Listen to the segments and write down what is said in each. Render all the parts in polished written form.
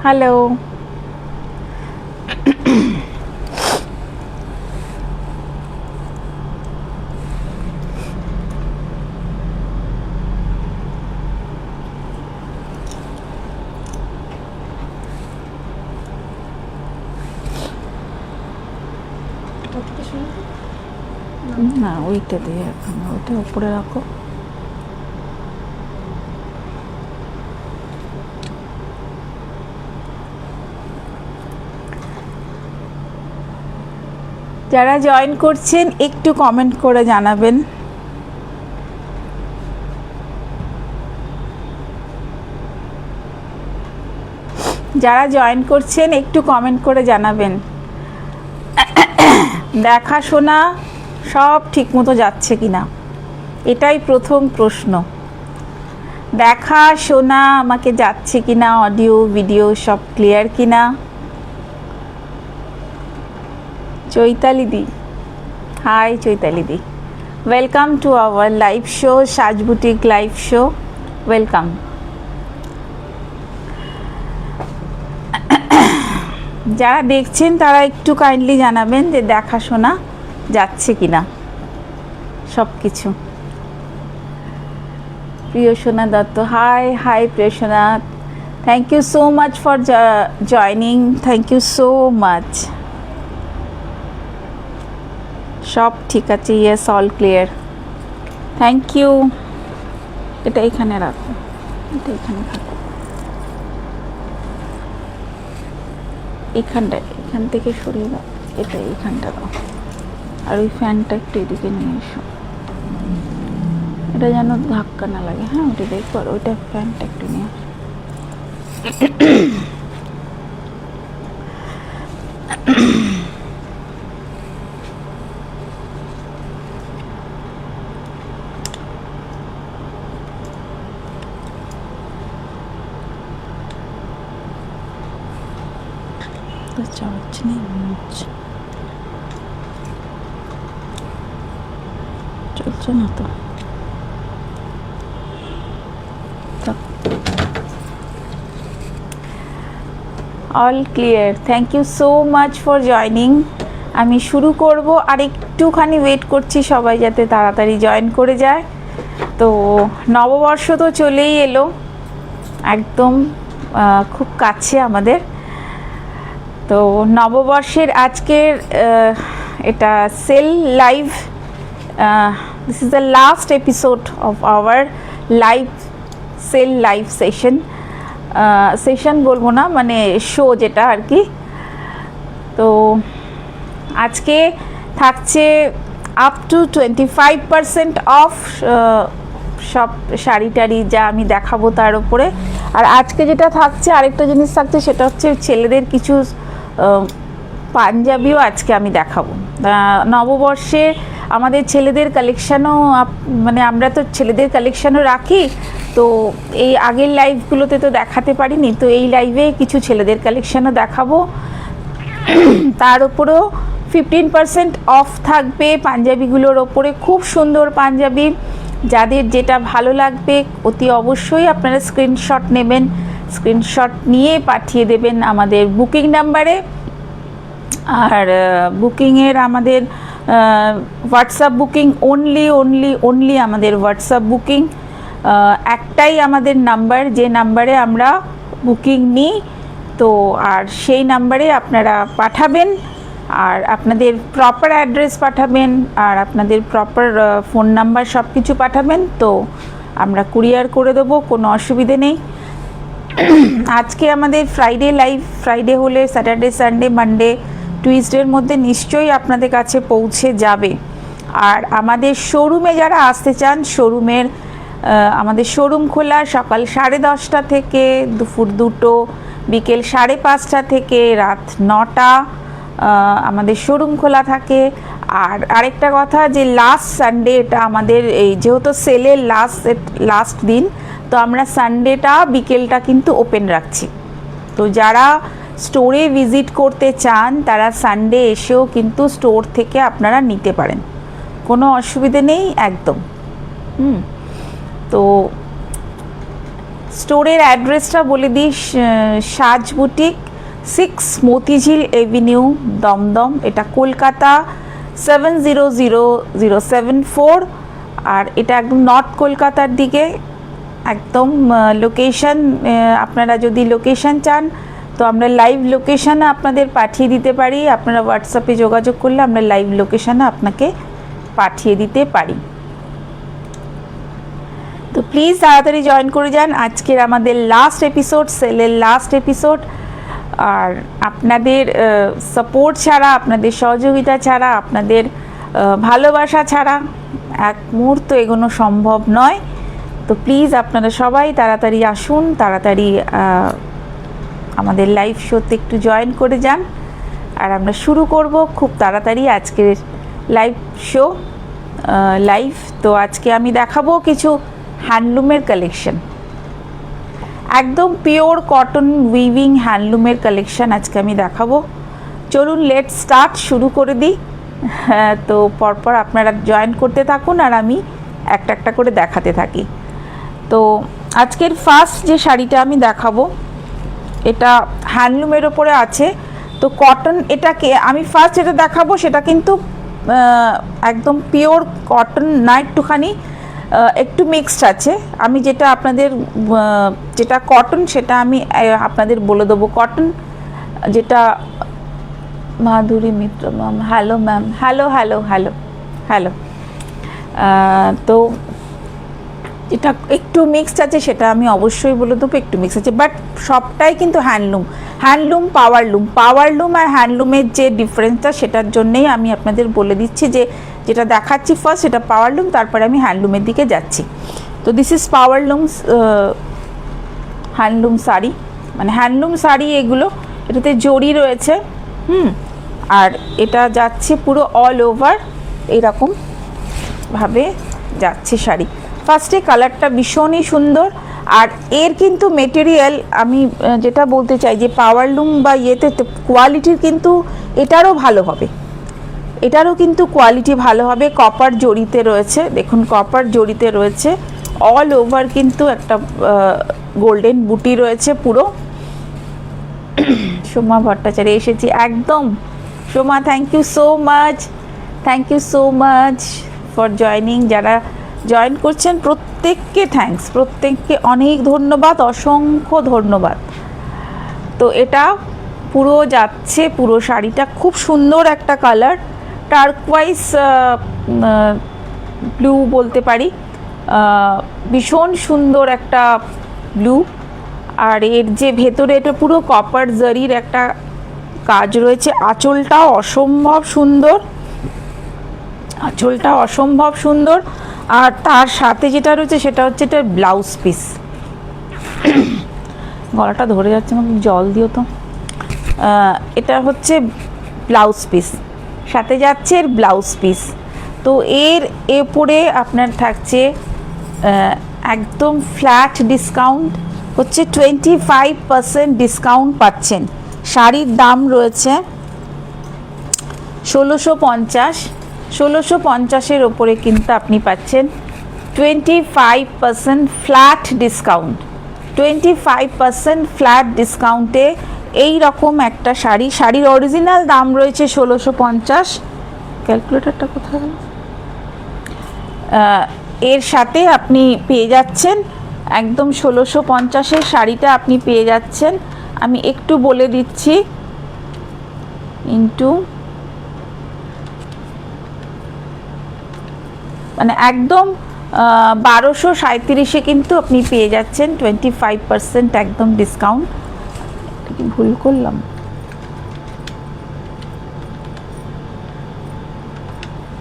Hello. না ওইটা দিয়ে এখন ওইটা উপরে রাখো। যারা জয়েন করছেন একটু কমেন্ট করে জানাবেন। যারা জয়েন করছেন একটু কমেন্ট করে জানাবেন। দেখাশোনা সব ঠিকমতো যাচ্ছে কিনা, এটাই প্রথম প্রশ্ন। দেখাশোনা আমাকে যাচ্ছে কিনা, অডিও ভিডিও সব ক্লিয়ার কিনা। Chaitali di, hi Chaitali di, welcome to our live show, Saj boutique live show, welcome. যারা দেখছেন তারা একটু কাইন্ডলি জানাবেন যে দেখাশোনা যাচ্ছে কিনা সব কিছু। Priyasona Dutta, hi hi Priyasona, thank you so much for joining, thank you so much. সব ঠিক আছে, yes all clear, thank you. এটা এখানে রাখো, এটা এখানে রাখো, এইখানটা এখান থেকে সরিয়ে দাও, এটা এইখানটা দাও। আর ওই ফ্যানটা একটু এদিকে নিয়ে এসো, এটা যেন ধাক্কা না লাগে। হ্যাঁ ওটা দেখো, আর ওইটা ফ্যানটা একটু নিয়ে আসো। চলছে না তো, all clear, thank you so much for joining. আমি শুরু করব, আর একটুখানি ওয়েট করছি সবাই যাতে তাড়াতাড়ি জয়েন করে যায়। তো নববর্ষ তো চলেই এলো, একদম খুব কাছে আমাদের। তো নববর্ষের আজকের এটা sale live, this is the last episode of our live sale live session. Session বলবো না, মানে শো যেটা আর কি। তো আজকে থাকছে আপ টু 25% অফ সব শাড়ি টাড়ি যা আমি দেখাবো তার উপরে। আর আজকে যেটা থাকছে, আরেকটা জিনিস থাকছে, সেটা হচ্ছে ছেলেদের কিছু পাঞ্জাবিও আজকে আমি দেখাবো। নববর্ষে আমাদের ছেলেদের কালেকশানও, মানে আমরা তো ছেলেদের কালেকশানও রাখি, তো এই আগের লাইভগুলোতে তো দেখাতে পারিনি, তো এই লাইভে কিছু ছেলেদের কালেকশানও দেখাবো। তার উপরেও 15% অফ থাকবে পাঞ্জাবিগুলোর ওপরে, খুব সুন্দর পাঞ্জাবি। যাদের যেটা ভালো লাগবে অতি অবশ্যই আপনারা স্ক্রিনশট নেবেন, স্ক্রিনশট নিয়ে পাঠিয়ে দেবেন আমাদের বুকিং নাম্বারে। আর বুকিংয়ের আমাদের হোয়াটসঅ্যাপ বুকিং অনলি আমাদের হোয়াটসঅ্যাপ বুকিং, একটাই আমাদের নাম্বার যে নাম্বারে আমরা বুকিং নিই। তো আর সেই নাম্বারে আপনারা পাঠাবেন, আর আপনাদের প্রপার অ্যাড্রেস পাঠাবেন, আর আপনাদের প্রপার ফোন নাম্বার সব কিছু পাঠাবেন, তো আমরা কুরিয়ার করে দেবো, কোনো অসুবিধে নেই। আজকে আমাদের ফ্রাইডে লাইভ, ফ্রাইডে হলে স্যাটারডে সানডে মানডে টুইসডের মধ্যে নিশ্চয়ই আপনাদের কাছে পৌঁছে যাবে। আর আমাদের শোরুমে যারা আসতে চান, আমাদের শোরুম খোলা সকাল 10:30 থেকে দুপুর 2টো, বিকেল 5:30 থেকে রাত 9টা আমাদের শোরুম খোলা থাকে। আর আরেকটা কথা, যে লাস্ট সানডে, এটা আমাদের এই যেহেতু সেলের লাস্ট দিন, তো আমরা সানডেটা বিকেলটা কিন্তু ওপেন রাখছি। তো যারা স্টোরে ভিজিট করতে চান তারা সানডে এসেও কিন্তু স্টোর থেকে আপনারা নিতে পারেন, কোনো অসুবিধে নেই একদম। তো স্টোরের অ্যাড্রেসটা বলে দিই, সাজ বুটিক, 6 মতিঝিল এভিনিউ, দমদম। এটা কলকাতা 700074। আর এটা একদম নর্থ কলকাতার দিকে একদম। লোকেশন, আপনারা যদি লোকেশন চান তো আমরা লাইভ লোকেশানে আপনাদের পাঠিয়ে দিতে পারি। আপনারা হোয়াটসঅ্যাপে যোগাযোগ করলে আমরা লাইভ লোকেশানে আপনাকে পাঠিয়ে দিতে পারি। তো প্লিজ তাড়াতাড়ি জয়েন করে যান। আজকের আমাদের লাস্ট এপিসোড, সেলের লাস্ট এপিসোড। আর আপনাদের সাপোর্ট ছাড়া, আপনাদের সহযোগিতা ছাড়া, আপনাদের ভালোবাসা ছাড়া এক মুহূর্ত এগোনো সম্ভব নয়। তো প্লিজ আপনারা সবাই তাড়াতাড়ি আসুন, তাড়াতাড়ি আমাদের লাইভ শোতে একটু জয়েন করে যান। আর আমরা শুরু করব খুব তাড়াতাড়ি আজকের লাইভ শো লাইভ। তো আজকে আমি দেখাবো কিছু হ্যান্ডলুমের কালেকশন, একদম পিওর কটন উইভিং হ্যান্ডলুমের কালেকশন আজকে আমি দেখাবো। চলুন লেট স্টার্ট, শুরু করে দিই। তো পরপর আপনারা জয়েন করতে থাকুন আর আমি একটা একটা করে দেখাতে থাকি। তো আজকের ফার্স্ট যে শাড়িটা আমি দেখাবো এটা হ্যান্ডলুমের ওপরে আছে। তো কটন, এটাকে আমি ফার্স্ট যেটা দেখাবো সেটা কিন্তু একদম পিওর কটন না, একটুখানি একটু মিক্সড আছে। আমি যেটা আপনাদের যেটা কটন সেটা আমি আপনাদের বলে দেবো। কটন যেটা Madhuri Mitra ma'am, hello ma'am, hello hello hello hello. তো যেটা একটু মিক্সড আছে সেটা আমি অবশ্যই বলে দেবো, একটু মিক্স আছে, বাট সবটাই কিন্তু হ্যান্ডলুম। হ্যান্ডলুম, পাওয়ারলুম আর হ্যান্ডলুমের যে ডিফারেন্সটা সেটার জন্যেই আমি আপনাদের বলে দিচ্ছি যে যেটা দেখাচ্ছি ফার্স্ট সেটা পাওয়ারলুম, তারপরে আমি হ্যান্ডলুমের দিকে যাচ্ছি। তো দিস ইজ পাওয়ারলুমস হ্যান্ডলুম শাড়ি, মানে হ্যান্ডলুম শাড়ি এগুলো। এটাতে জরি রয়েছে, আর এটা যাচ্ছে পুরো অল ওভার এইরকমভাবে যাচ্ছে শাড়ি। ফার্স্টে কালারটা ভীষণই সুন্দর। আর এর কিন্তু মেটেরিয়াল আমি যেটা বলতে চাই যে পাওয়ারলুম বা ইয়েতে কোয়ালিটির কিন্তু এটারও ভালো হবে, এটারও কিন্তু কোয়ালিটি ভালো হবে। কপার জড়িতে রয়েছে, দেখুন কপার জড়িতে রয়েছে, অল ওভার কিন্তু একটা গোল্ডেন বুটি রয়েছে পুরো। সোমা ভট্টাচার্য এসেছি একদম। Soma, thank you so much for joining. যারা জয়েন করছেন প্রত্যেককে থ্যাঙ্কস, প্রত্যেককে অনেক ধন্যবাদ, অসংখ্য ধন্যবাদ। তো এটা পুরো যাচ্ছে, পুরো শাড়িটা খুব সুন্দর একটা কালার, টার্কোয়াইজ ব্লু বলতে পারি, ভীষণ সুন্দর একটা ব্লু। আর এর যে ভেতরে এটা পুরো কপার জারির একটা কাজ রয়েছে। আঁচলটাও অসম্ভব সুন্দর, আর তার সাথে যেটা রয়েছে সেটা হচ্ছে এটা ব্লাউজ পিস। গলাটা ধরে যাচ্ছে, আমাকে জল দিও তো। এটা হচ্ছে ব্লাউজ পিস, সাথে যাচ্ছে এর ব্লাউজ পিস। তো এর এরপরে আপনার থাকছে একদম ফ্ল্যাট ডিসকাউন্ট, হচ্ছে 25% ডিসকাউন্ট পাচ্ছেন। শাড়ির দাম রয়েছে 1650 ওপরে কিন্তু আপনি পাচ্ছেন 25% ফ্ল্যাট ডিসকাউন্ট। 25% ফ্ল্যাট ডিসকাউন্টে এই রকম একটা শাড়ির অরিজিনাল দাম রয়েছে 1650। ক্যালকুলেটরটা কোথায় গেল? এর সাথে আপনি পেয়ে যাচ্ছেন একদম 1650-এর শাড়িটা আপনি পেয়ে যাচ্ছেন। আমি একটু বলে দিচ্ছি, মানে একদম 1237-এ কিন্তু আপনি পেয়ে যাচ্ছেন 25% একদম ডিসকাউন্ট। ভুল করলাম,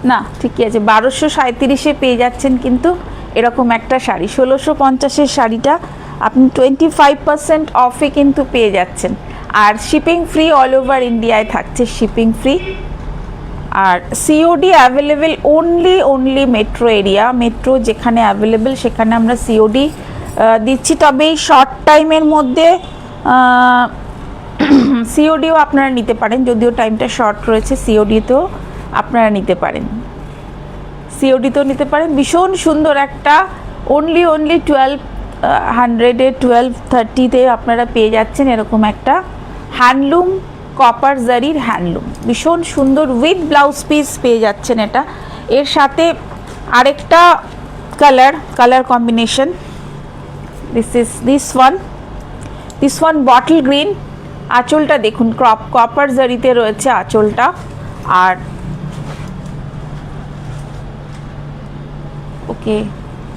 না ঠিকই আছে, 1237-এ পেয়ে যাচ্ছেন কিন্তু এরকম একটা শাড়ি। 1650-এর শাড়িটা আপনি 25% অফে কিন্তু পেয়ে যাচ্ছেন। আর শিপিং ফ্রি, অল ওভার ইন্ডিয়ায় থাকছে শিপিং ফ্রি। আর COD available only metro area, metro যেখানে অ্যাভেলেবেল সেখানে আমরা সিওডি দিচ্ছি। তবে এই শর্ট টাইমের মধ্যে সিওডিও আপনারা নিতে পারেন, যদিও টাইমটা শর্ট রয়েছে, সিওডিতেও আপনারা নিতে পারেন, ভীষণ সুন্দর একটা অনলি 12 100-এ 1230-তে আপনারা পেয়ে যাচ্ছেন এরকম একটা হ্যান্ডলুম, কপার জারির হ্যান্ডলুম, ভীষণ সুন্দর উইথ ব্লাউজ পিস পেয়ে যাচ্ছেন এটা। এর সাথে আরেকটা colour combination, this one bottle green. আঁচলটা দেখুন কপার জারিতে রয়েছে আঁচলটা, আর ওকে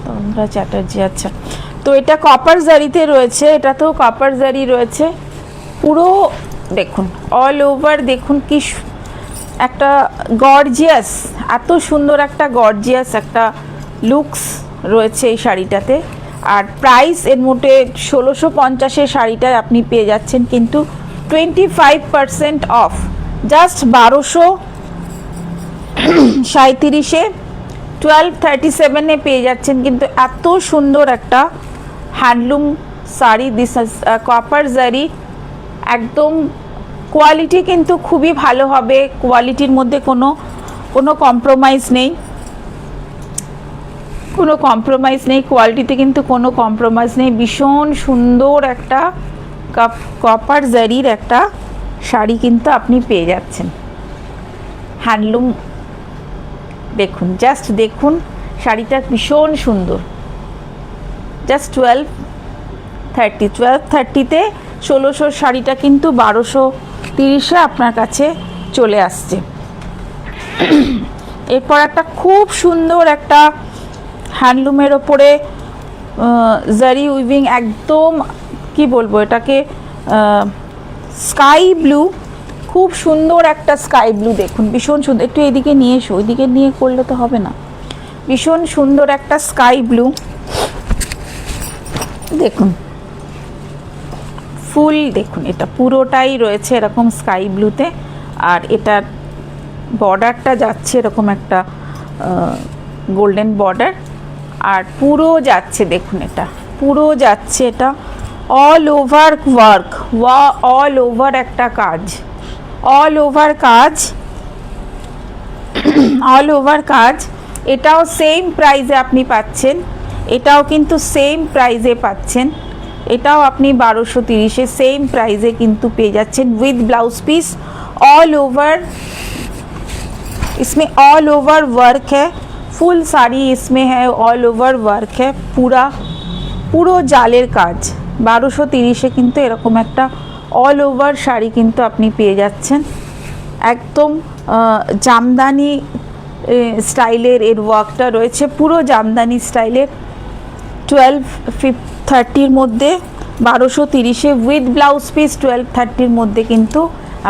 তন্দ্রা চ্যাটার্জি, আচ্ছা। তো এটা কপার জারিতে রয়েছে, এটা তো কপার জারি রয়েছে পুরো, দেখুন অল ওভার, দেখুন কি একটা গর্জিয়াস, এত সুন্দর একটা গর্জিয়াস একটা লুকস রয়েছে এই শাড়িটাতে। আর প্রাইস এর মোটে 1650-এর শাড়িটা আপনি পেয়ে যাচ্ছেন কিন্তু 25% অফ, জাস্ট 1237-এ 1237-এ পেয়ে যাচ্ছেন কিন্তু এত সুন্দর একটা হ্যান্ডলুম শাড়ি। দিস কপার জারি, একদম কোয়ালিটি কিন্তু খুবই ভালো হবে, কোয়ালিটির মধ্যে কোনো কম্প্রোমাইজ নেই, কোয়ালিটিতে কিন্তু কোনো কম্প্রোমাইজ নেই। ভীষণ সুন্দর একটা কপার জারির একটা শাড়ি কিন্তু আপনি পেয়ে যাচ্ছেন হ্যান্ডলুম। দেখুন, জাস্ট দেখুন শাড়িটা ভীষণ সুন্দর, জাস্ট 1230-তে 1600 শাড়িটা কিন্তু 1230-এ আপনার কাছে চলে আসছে। এরপর একটা খুব সুন্দর একটা হ্যান্ডলুমের ওপরে জারি উইভিং, একদম কি বলবো এটাকে, স্কাই ব্লু, খুব সুন্দর একটা স্কাই ব্লু, দেখুন ভীষণ সুন্দর। একটু এদিকে নিয়ে এসো, ওইদিকে নিয়ে করলে তো হবে না। ভীষণ সুন্দর একটা স্কাই ব্লু, দেখুন ফুল, দেখুন এটা পুরোটাই রয়েছে এরকম স্কাই ব্লুতে, আর এটার বর্ডারটা যাচ্ছে এরকম একটা গোল্ডেন বর্ডার, আর পুরো যাচ্ছে, দেখুন এটা পুরো যাচ্ছে, এটা all over work, all over একটা কাজ, অল ওভার কাজ। এটাও সেম প্রাইসে আপনি পাচ্ছেন, এটাও কিন্তু সেম প্রাইসে পাচ্ছেন, এটাও আপনি 1230-এ সেম প্রাইসে কিন্তু পেয়ে যাচ্ছেন with blouse piece all over. इसमें ऑल ओवर वर्क है, फुल साड़ी इसमें है, ऑल ओवर वर्क है, পুরো জালের কাজ। 1230-এ কিন্তু এরকম একটা অল ওভার শাড়ি কিন্তু আপনি পেয়ে যাচ্ছেন, একদম জামদানি স্টাইলের এর ওয়ার্কটা রয়েছে, পুরো জামদানি স্টাইলের। 1230-র মধ্যে 1230-এ উইথ ব্লাউজ পিস 1230-র মধ্যে কিন্তু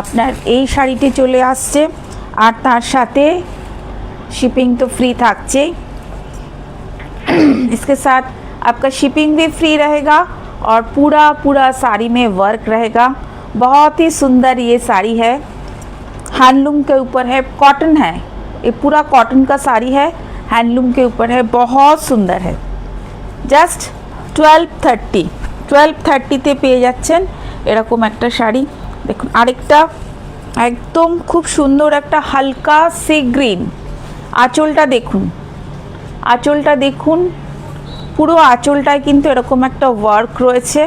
আপনার এই শাড়িটি चले আসছে, আর তার সাথে शिपिंग तो फ्री থাকছে। इसके साथ आपका शिपिंग भी फ्री रहेगा और पूरा साड़ी में वर्क रहेगा। बहुत ही सुंदर ये साड़ी है, हैंडलूम के ऊपर है, कॉटन है, ये पूरा कॉटन का साड़ी है, हैंडलूम के ऊपर है, बहुत सुंदर है। জাস্ট 1230-তে পেয়ে যাচ্ছেন এরকম একটা শাড়ি। দেখুন আরেকটা একদম খুব সুন্দর একটা হালকা সি গ্রিন, আঁচলটা দেখুন, পুরো আঁচলটায় কিন্তু এরকম একটা ওয়ার্ক রয়েছে,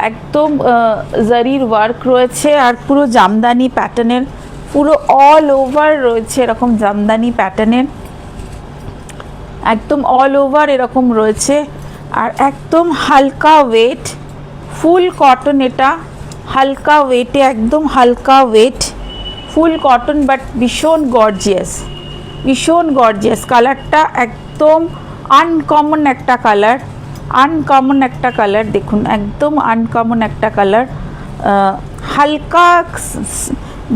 একদম জারির ওয়ার্ক রয়েছে, আর পুরো জামদানি প্যাটার্নের, পুরো অল ওভার রয়েছে এরকম জামদানি প্যাটার্নের, একদম অল ওভার এরকম রয়েছে, আর একদম হালকা ওয়েট, ফুল কটন, এটা হালকা ওয়েটে, একদম হালকা ওয়েট, ফুল কটন, বাট ভীষণ গর্জিয়াস। কালারটা একদম আনকমন একটা কালার, দেখুন একদম আনকমন একটা কালার, হালকা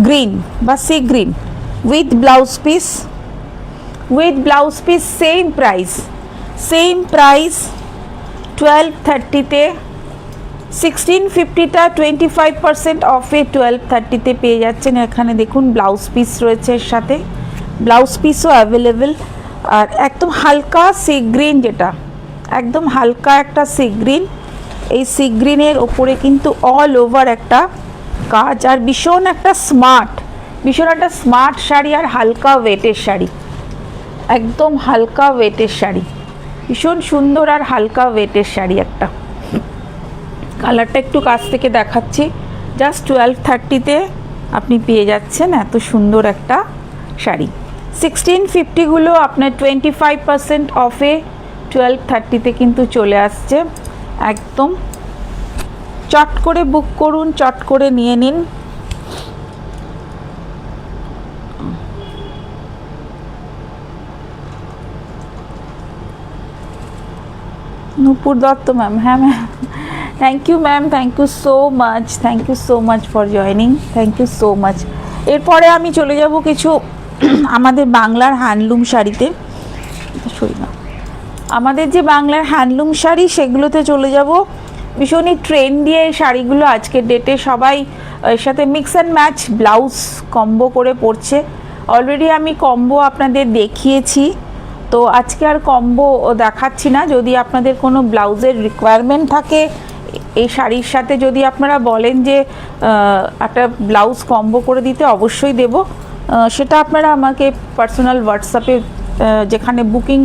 গ্রিন বা sea green with blouse piece same price 1230-তে। 1650টা 25% অফে 1230-তে পেয়ে যাচ্ছেন। এখানে দেখুন ব্লাউজ পিস রয়েছে এর সাথে, ব্লাউজ পিসও অ্যাভেলেবেল, আর একদম হালকা সি গ্রিন, যেটা একদম হালকা একটা সি গ্রিন, এই সি গ্রিনের ওপরে কিন্তু অল ওভার একটা কাজ, আর ভীষণ একটা স্মার্ট শাড়ি, আর হালকা ওয়েটের শাড়ি, একদম হালকা ওয়েটের শাড়ি। ভীষণ সুন্দর আর হালকা ওয়েটের শাড়ি একটা। কালারটা একটু কাছ থেকে দেখাচ্ছি, জাস্ট 1230-তে আপনি পেয়ে যাচ্ছেন এত সুন্দর একটা শাড়ি। 1650গুলো আপনার 25% অফে 1230-তে কিন্তু চলে আসছে। একদম চট করে বুক করুন, চট করে নিয়ে নিন। নূপুর দত্ত ম্যাম, হ্যাঁ ma'am, thank you ma'am, thank you so much, thank you so much for joining, thank you so much. এরপরে আমি চলে যাব কিছু আমাদের বাংলার হ্যান্ডলুম শাড়িতে। সরি না, আমাদের যে বাংলার হ্যান্ডলুম শাড়ি সেগুলোতে চলে যাব। ভীষণই ট্রেন্ডি এই শাড়িগুলো আজকের ডেটে, সবাই এর সাথে mix and match blouse combo করে পরছে। অলরেডি আমি কম্বো আপনাদের দেখিয়েছি, তো আজকে আর কম্বো দেখাচ্ছি না। যদি আপনাদের কোনো ব্লাউজের রিকোয়ারমেন্ট থাকে এই শাড়ির সাথে, যদি আপনারা বলেন যে একটা ব্লাউজ কম্বো করে দিতে, অবশ্যই দেব। সেটা আপনারা আমাকে পার্সোনাল হোয়াটসঅ্যাপে, যেখানে বুকিং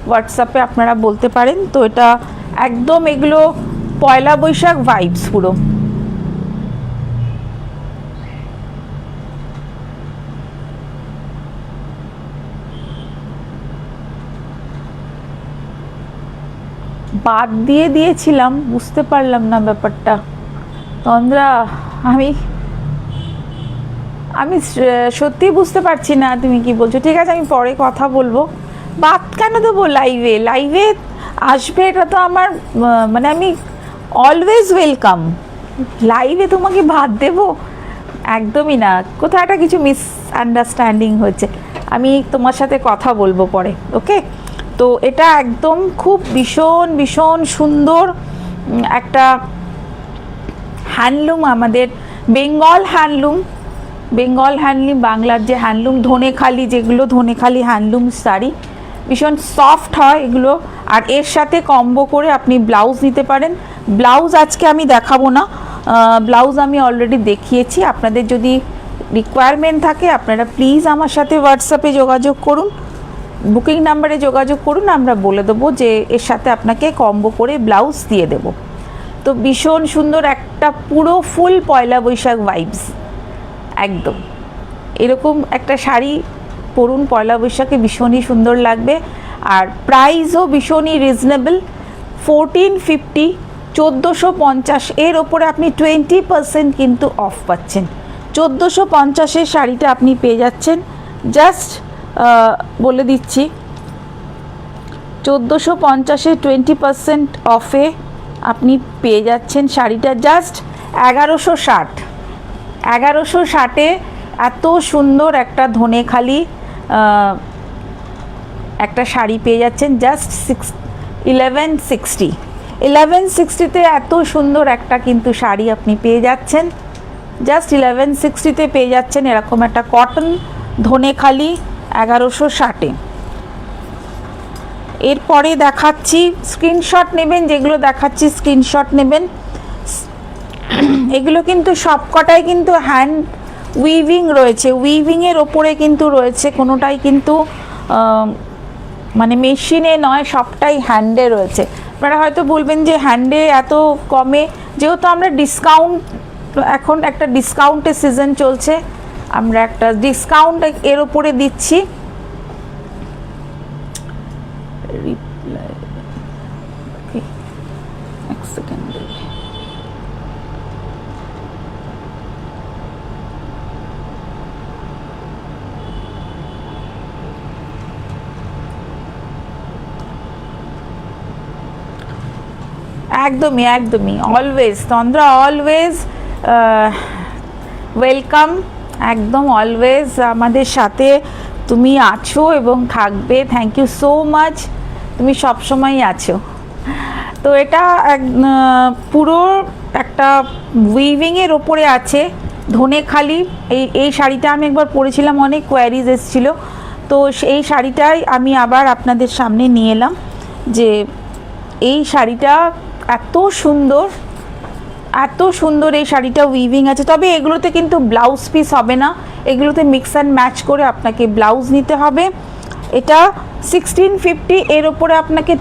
হোয়াটসঅ্যাপে আপনারা বলতে পারেন। তো এটা একদম এগুলো পয়লা বৈশাখ ভাইবস পুরো। বাদ দিয়ে দিয়েছিলাম, বুঝতে পারলাম না ব্যাপারটা তন্দ্রা। আমি আমি সত্যি বুঝতে পারছি না তুমি কি বলছো। ঠিক আছে, আমি পরে কথা বলবো। বাদ কেন দেবো? লাইভে লাইভে আসবে, এটা তো আমার মানে আমি অলওয়েজ ওয়েলকাম। লাইভে তোমাকে বাদ দেবো? একদমই না, কোথাও একটা কিছু মিসআন্ডারস্ট্যান্ডিং হচ্ছে। আমি তোমার সাথে কথা বলবো পরে, ওকে? তো এটা একদম খুব ভীষণ ভীষণ সুন্দর একটা হ্যান্ডলুম, আমাদের বেঙ্গল হ্যান্ডলুম। বেঙ্গল হ্যান্ডলুম, বাংলার যে হ্যান্ডলুম, ধনেখালি, যেগুলো ধনেখালি হ্যান্ডলুম শাড়ি, ভীষণ সফট হয় এগুলো। আর এর সাথে কম্বো করে আপনি ব্লাউজ নিতে পারেন। ব্লাউজ আজকে আমি দেখাবো না, ব্লাউজ আমি অলরেডি দেখিয়েছি। আপনাদের যদি রিকোয়ারমেন্ট থাকে আপনারা প্লিজ আমার সাথে হোয়াটসঅ্যাপে যোগাযোগ করুন, বুকিং নাম্বারে যোগাযোগ করুন, আমরা বলে দেবো যে এর সাথে আপনাকে কম্বো করে ব্লাউজ দিয়ে দেব। তো ভীষণ সুন্দর একটা পুরো ফুল পয়লা বৈশাখ ভাইবস। একদম এরকম একটা শাড়ি পরুন পয়লা বৈশাখে, ভীষণই সুন্দর লাগবে। আর প্রাইসও ভীষণই রিজনেবল, 1450, 1450। এর ওপরে আপনি 20% কিন্তু অফ পাচ্ছেন। 1450-এর শাড়িটা আপনি পেয়ে যাচ্ছেন জাস্ট, বলে দিচ্ছি, 1450-এ 20% অফে আপনি পেয়ে যাচ্ছেন শাড়িটা জাস্ট 1160। 1160-এ এত সুন্দর একটা ধনেখালি একটা শাড়ি পেয়ে যাচ্ছেন জাস্ট 1160। 1160-তে এত সুন্দর একটা কিন্তু শাড়ি আপনি পেয়ে যাচ্ছেন জাস্ট 1160-তে পেয়ে যাচ্ছেন এরকম একটা কটন ধনেখালি 1160-এ। এরপরে দেখাচ্ছি, স্ক্রিনশট নেবেন, যেগুলো দেখাচ্ছি স্ক্রিনশট নেবেন। এগুলো কিন্তু সবকটাই কিন্তু হ্যান্ড উইভিং রয়েছে, উইভিংয়ের ওপরে কিন্তু রয়েছে, কোনোটাই কিন্তু মানে মেশিনে নয়, সবটাই হ্যান্ডে রয়েছে। আপনারা হয়তো বলবেন যে হ্যান্ডে এত কমে, যেহেতু আমরা ডিসকাউন্ট, এখন একটা ডিসকাউন্টের সিজন চলছে, আমরা একটা ডিসকাউন্ট এর ওপরে দিচ্ছি। এক সেকেন্ড, একদমই একদমই, অলওয়েজ তন্দ্রা, অলওয়েজ ওয়েলকাম, একদম অলওয়েজ আমাদের সাথে তুমি আছো এবং থাকবে। থ্যাংক ইউ সো মাচ, তুমি সবসময় আছো। তো এটা পুরো একটা উইভিংয়ের ওপরে আছে, ধনেখালি। এই শাড়িটা আমি একবার পরেছিলাম, অনেক কোয়ারিজ এসেছিল, তো এই শাড়িটাই আমি আবার আপনাদের সামনে নিয়ে এলাম যে এই শাড়িটা এত সুন্দর, এত সুন্দর এই শাড়িটা উইভিং আছে। তবে এগুলোতে কিন্তু ব্লাউজ পিস হবে না, এগুলোতে মিক্স অ্যান্ড ম্যাচ করে আপনাকে ব্লাউজ নিতে হবে। এটা 1650, এর ওপরে আপনাকে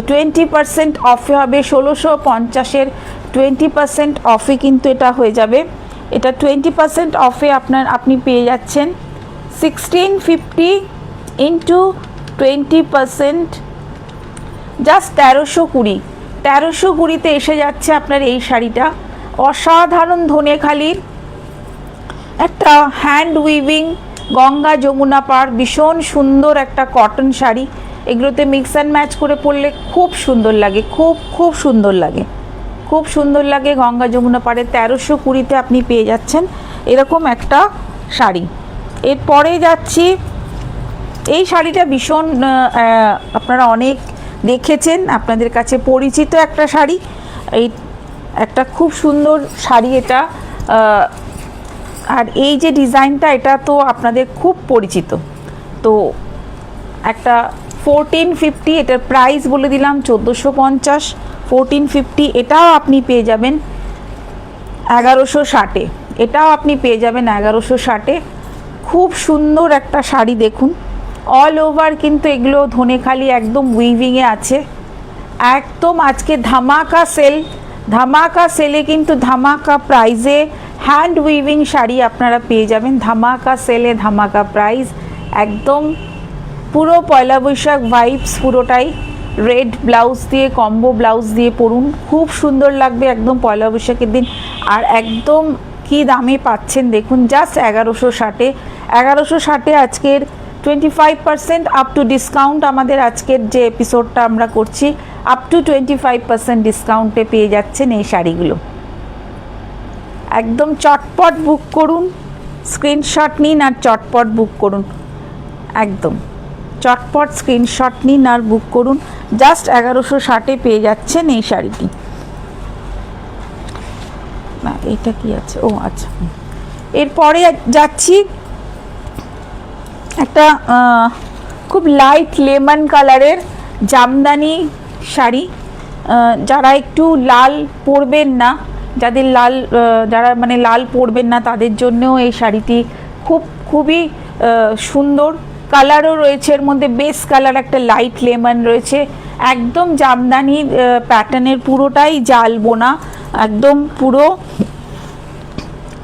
20% অফে হবে। 1650-এর 20% অফে কিন্তু এটা হয়ে যাবে। এটা 20% অফে আপনি পেয়ে যাচ্ছেন 1650 ইন্টু 20%, জাস্ট 1320 এসে যাচ্ছে আপনার এই শাড়িটা। অসাধারণ ধনেখালির একটা হ্যান্ড উইভিং গঙ্গা যমুনা পার, ভীষণ সুন্দর একটা কটন শাড়ি। এগুলোতে মিক্স অ্যান্ড ম্যাচ করে পরলে খুব সুন্দর লাগে, খুব সুন্দর লাগে, খুব সুন্দর লাগে। গঙ্গা যমুনা পাড়ে 1320-তে আপনি পেয়ে যাচ্ছেন এরকম একটা শাড়ি। এরপরে যাচ্ছি, এই শাড়িটা ভীষণ আপনারা অনেক দেখেছেন, আপনাদের কাছে পরিচিত একটা শাড়ি। এই একটা খুব সুন্দর শাড়ি এটা, আর এই যে ডিজাইনটা এটা তো আপনাদের খুব পরিচিত। তো একটা 1450, এটার প্রাইস বলে দিলাম 1450। 1450 এটাও আপনি পেয়ে যাবেন 1160-এ, এটাও আপনি পেয়ে যাবেন 1160-এ। খুব সুন্দর একটা শাড়ি দেখুন, অল ওভার কিন্তু এগুলো ধনেখালি একদম উইভিংয়ে আছে। একদম আজকে ধামাকা সেলে কিন্তু ধামাকা প্রাইজে হ্যান্ড উইভিং শাড়ি আপনারা পেয়ে যাবেন। ধামাকা সেলে ধামাকা প্রাইস, একদম পুরো পয়লা বৈশাখ ভাইবস পুরোটাই। রেড ব্লাউজ দিয়ে, কম্বো ব্লাউজ দিয়ে পরুন, খুব সুন্দর লাগবে একদম পয়লা বৈশাখের দিন। আর একদম কি দামে পাচ্ছেন দেখুন, জাস্ট 1160-এ। 1160-এ আজকের 25% আপ টু ডিসকাউন্ট, আমাদের আজকের যে এপিসোডটা আমরা করছি আপ টু 25% ডিসকাউন্টে পেয়ে যাচ্ছেন এই শাড়িগুলো। একদম চটপট বুক করুন, স্ক্রিনশট নিন আর চটপট বুক করুন। একদম চটপট স্ক্রিনশট নিন আর বুক করুন। জাস্ট 1160-এ পেয়ে যাচ্ছেন এই শাড়িটি। না এটা কি আছে, ও আচ্ছা। এরপরে যাচ্ছি একটা খুব লাইট লেমন কালারের জামদানি শাড়ি। যারা একটু লাল পরবেন না, যারা মানে লাল পরবেন না তাদের জন্যও এই শাড়িটি খুবই সুন্দর। কালারও রয়েছে এর মধ্যে, বেস কালার একটা লাইট লেমন রয়েছে, একদম জামদানি প্যাটার্নের, পুরোটাই জাল বোনা, একদম পুরো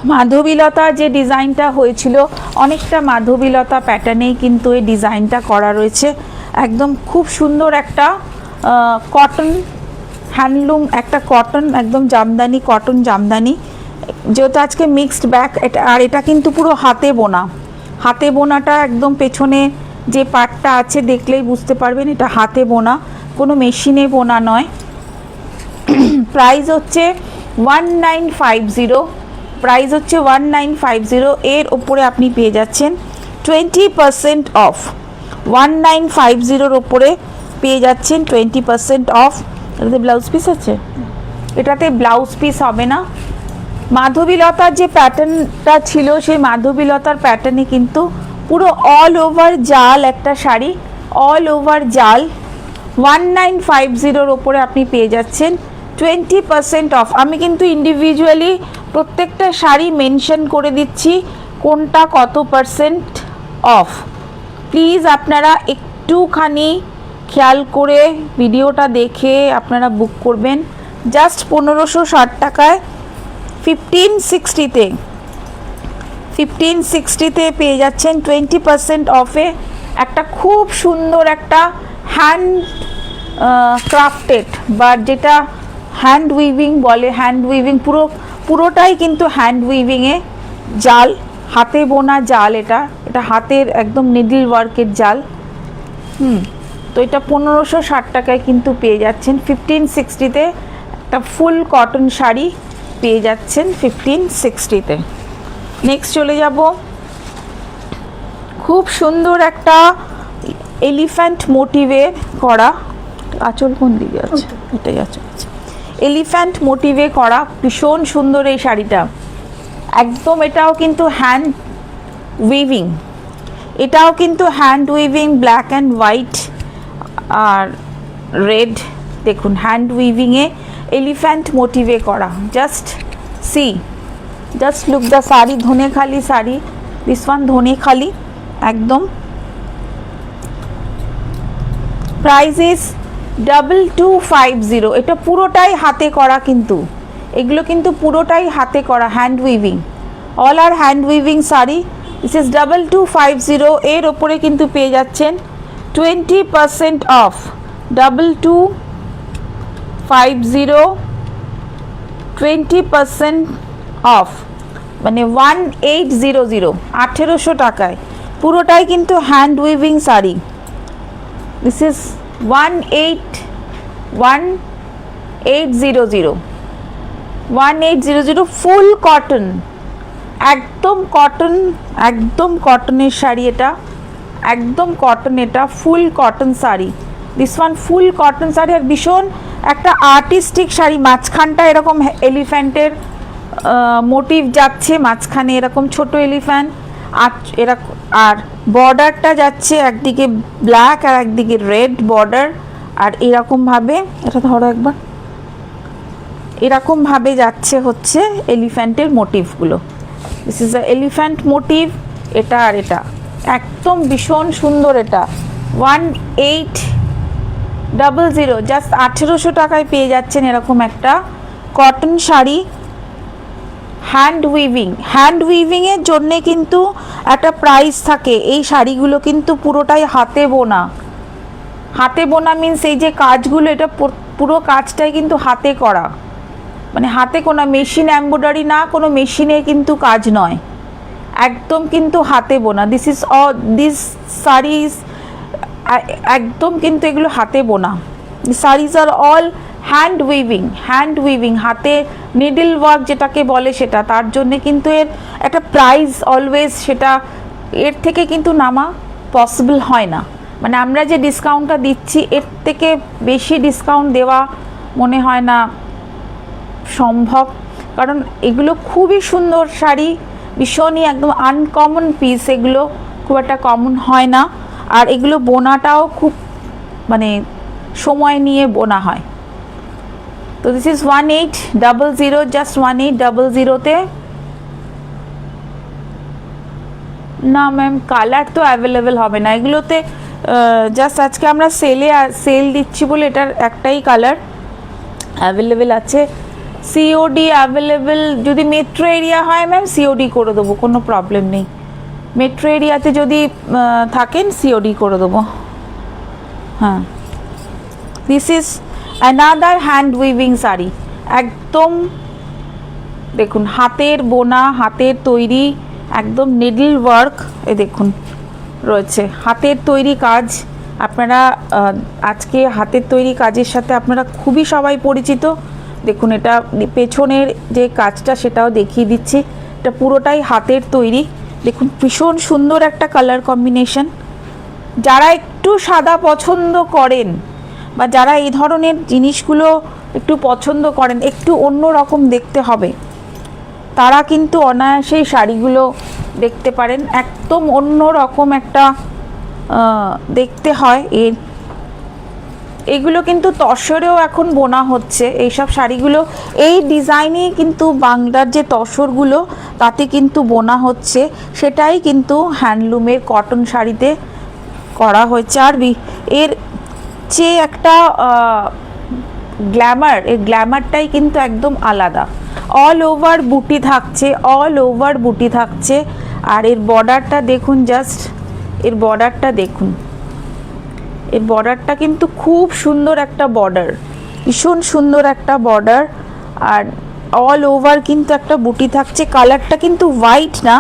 মাধবীলতা যে ডিজাইনটা হয়েছিল অনেকটা মাধবীলতা প্যাটার্নেই কিন্তু এই ডিজাইনটা করা রয়েছে। একদম খুব সুন্দর একটা কটন হ্যান্ডলুম, একটা কটন একদম জামদানি, কটন জামদানি, যেহেতু আজকে মিক্সড ব্যাক। আর এটা কিন্তু পুরো হাতে বোনা, হাতে বোনাটা একদম পেছনে যে পার্টটা আছে দেখলেই বুঝতে পারবেন এটা হাতে বোনা, কোনো মেশিনে বোনা নয়। প্রাইস হচ্ছে 1950, প্রাইস হচ্ছে 1950। এর ওপরে আপনি পেয়ে যাচ্ছেন 20% অফ। 1950-এর ওপরে পেয়ে যাচ্ছেন 20% অফ। এটাতে ব্লাউজ পিস আছে, এটাতে ব্লাউজ পিস হবে না। মাধবীলতার যে প্যাটার্নটা ছিল সেই মাধবীলতার প্যাটার্নে কিন্তু পুরো অল ওভার জাল একটা শাড়ি, অল ওভার জাল। 1950-এর ওপরে আপনি পেয়ে যাচ্ছেন 20% অফ। আমি কিন্তু ইন্ডিভিজুয়ালি প্রত্যেকটা শাড়ি মেনশন করে দিচ্ছি কোনটা কত পার্সেন্ট অফ। প্লিজ আপনারা একটুখানি খেয়াল করে ভিডিওটা দেখে আপনারা বুক করবেন। জাস্ট 1560 টাকায় 1560-তে পেয়ে যাচ্ছেন 20% অফে একটা খুব সুন্দর একটা হ্যান্ড ক্রাফটেড, বা যেটা হ্যান্ড উইভিং বলে, হ্যান্ড উইভিং পুরোটাই কিন্তু হ্যান্ড উইভিংয়ে জাল, হাতে বোনা জাল। এটা হাতের একদম নিডল ওয়ার্কের জাল। তো এটা 1560 টাকায় কিন্তু পেয়ে যাচ্ছেন। 1560-তে একটা ফুল কটন শাড়ি পেয়ে যাচ্ছেন 1560-তে। নেক্সট চলে যাব, খুব সুন্দর একটা এলিফ্যান্ট মোটিভে করা, আঁচল কোন দিকে আছে, এটাই আঁচল আছে, এলিফ্যান্ট মোটিভে করা ভীষণ সুন্দর এই শাড়িটা। একদম এটাও কিন্তু হ্যান্ড উইভিং, এটাও কিন্তু hand weaving, black and white আর রেড। দেখুন হ্যান্ড উইভিংয়ে এলিফ্যান্ট মোটিভে করা। Just look the sari, Dhanekhali sari, this one Dhanekhali, একদম প্রাইস ইজ 2250। এটা পুরোটাই হাতে করা, কিন্তু এগুলো কিন্তু পুরোটাই হাতে করা, hand weaving, all are hand weaving sari. This is 2250। এর ওপরে কিন্তু পেয়ে যাচ্ছেন 20% অফ। 2250, 20% অফ, মানে 1800, 1800 টাকায় পুরোটাই কিন্তু hand weaving sari. This is 1800 full cotton, একদম কটন, একদম কটনের শাড়ি এটা, একদম কটন, এটা full cotton sari. This one full cotton sari, আর ভীষণ একটা আর্টিস্টিক শাড়ি। মাঝখানটা এরকম এলিফ্যান্টের মোটিভ যাচ্ছে, মাঝখানে এরকম ছোট এলিফ্যান্ট, আর এরকম, আর বর্ডারটা যাচ্ছে একদিকে ব্ল্যাক আর একদিকে রেড বর্ডার, আর এরকমভাবে, এটা ধরো একবার, এরকমভাবে যাচ্ছে হচ্ছে এলিফ্যান্টের মোটিভগুলো। This is the elephant motif, এটা আর এটা একদম ভীষণ সুন্দর। এটা 1800, জাস্ট 1800 টাকায় পেয়ে যাচ্ছেন এরকম একটা cotton sari. Hand weaving, hand উইভিংয়ের জন্যে কিন্তু একটা প্রাইস থাকে। এই শাড়িগুলো কিন্তু পুরোটাই হাতে বোনা। হাতে বোনা মিন্স এই যে কাজগুলো, এটা পুরো কাজটাই কিন্তু হাতে করা, মানে হাতে কোনো মেশিন এমব্রয়ডারি না, কোনো মেশিনে কিন্তু কাজ নয়, একদম কিন্তু হাতে বোনা। দিস ইজ দিস শাড়িজ একদম কিন্তু এগুলো হাতে বোনা। Saris are all hand weaving, hand weaving, হাতে নিডল ওয়ার্ক যেটাকে বলে সেটা, তার জন্যে কিন্তু এর একটা প্রাইস অলওয়েজ, সেটা এর থেকে কিন্তু নামা পসিবল হয় না। মানে আমরা যে ডিসকাউন্টটা দিচ্ছি এর থেকে বেশি ডিসকাউন্ট দেওয়া মনে হয় না সম্ভব, কারণ এগুলো খুবই সুন্দর শাড়ি, ভীষণই একদম আনকমন পিস, এগুলো খুব একটা কমন হয় না, আর এগুলো বোনাটাও খুব মানে সময় নিয়ে বোনা হয়। তো দিস ইজ 1800, জাস্ট 1800-তে। না ম্যাম, কালার তো অ্যাভেলেবেল হবে না এগুলোতে, জাস্ট আজকে আমরা সেল দিচ্ছি বলে এটার একটাই কালার অ্যাভেলেবেল আছে। সিওডি অ্যাভেলেবেল, যদি মেট্রো এরিয়া হয় ম্যাম সিওডি করে দেবো, কোনো প্রবলেম নেই। মেট্রো এরিয়াতে যদি থাকেন সিওডি করে দেবো। হ্যাঁ, this is another hand weaving sari, একদম দেখুন হাতের বোনা, হাতের তৈরি, একদম নিডল ওয়ার্ক, এ দেখুন রয়েছে হাতের তৈরি কাজ। আপনারা আজকে হাতের তৈরি কাজের সাথে আপনারা খুবই সবাই পরিচিত। দেখুন এটা পেছনের যে কাজটা সেটাও দেখিয়ে দিচ্ছি, এটা পুরোটাই হাতের তৈরি। দেখুন ভীষণ সুন্দর একটা কালার কম্বিনেশন। যারা একটু সাদা পছন্দ করেন বা যারা এই ধরনের জিনিসগুলো একটু পছন্দ করেন, একটু অন্য রকম দেখতে হবে, তারা কিন্তু অনায়াসেই শাড়িগুলো দেখতে পারেন। একদম অন্য রকম একটা দেখতে হয় এগুলো কিন্তু তসরেও এখন বোনা হচ্ছে এইসব শাড়িগুলো। এই ডিজাইনেই কিন্তু বাংলার যে তসরগুলো তাতে কিন্তু বোনা হচ্ছে, সেটাই কিন্তু হ্যান্ডলুমের কটন শাড়িতে করা হয়েছে। আর এর যে একটা গ্ল্যামার, এই গ্ল্যামারটাই কিন্তু একদম আলাদা। অল ওভার বুটি থাকছে, অল ওভার বুটি থাকছে। আর এর বর্ডারটা দেখুন, জাস্ট এর বর্ডারটা দেখুন, এর বর্ডারটা কিন্তু খুব সুন্দর একটা বর্ডার, ভীষণ সুন্দর একটা বর্ডার। আর অল ওভার কিন্তু একটা বুটি থাকছে। কালারটা কিন্তু হোয়াইট না,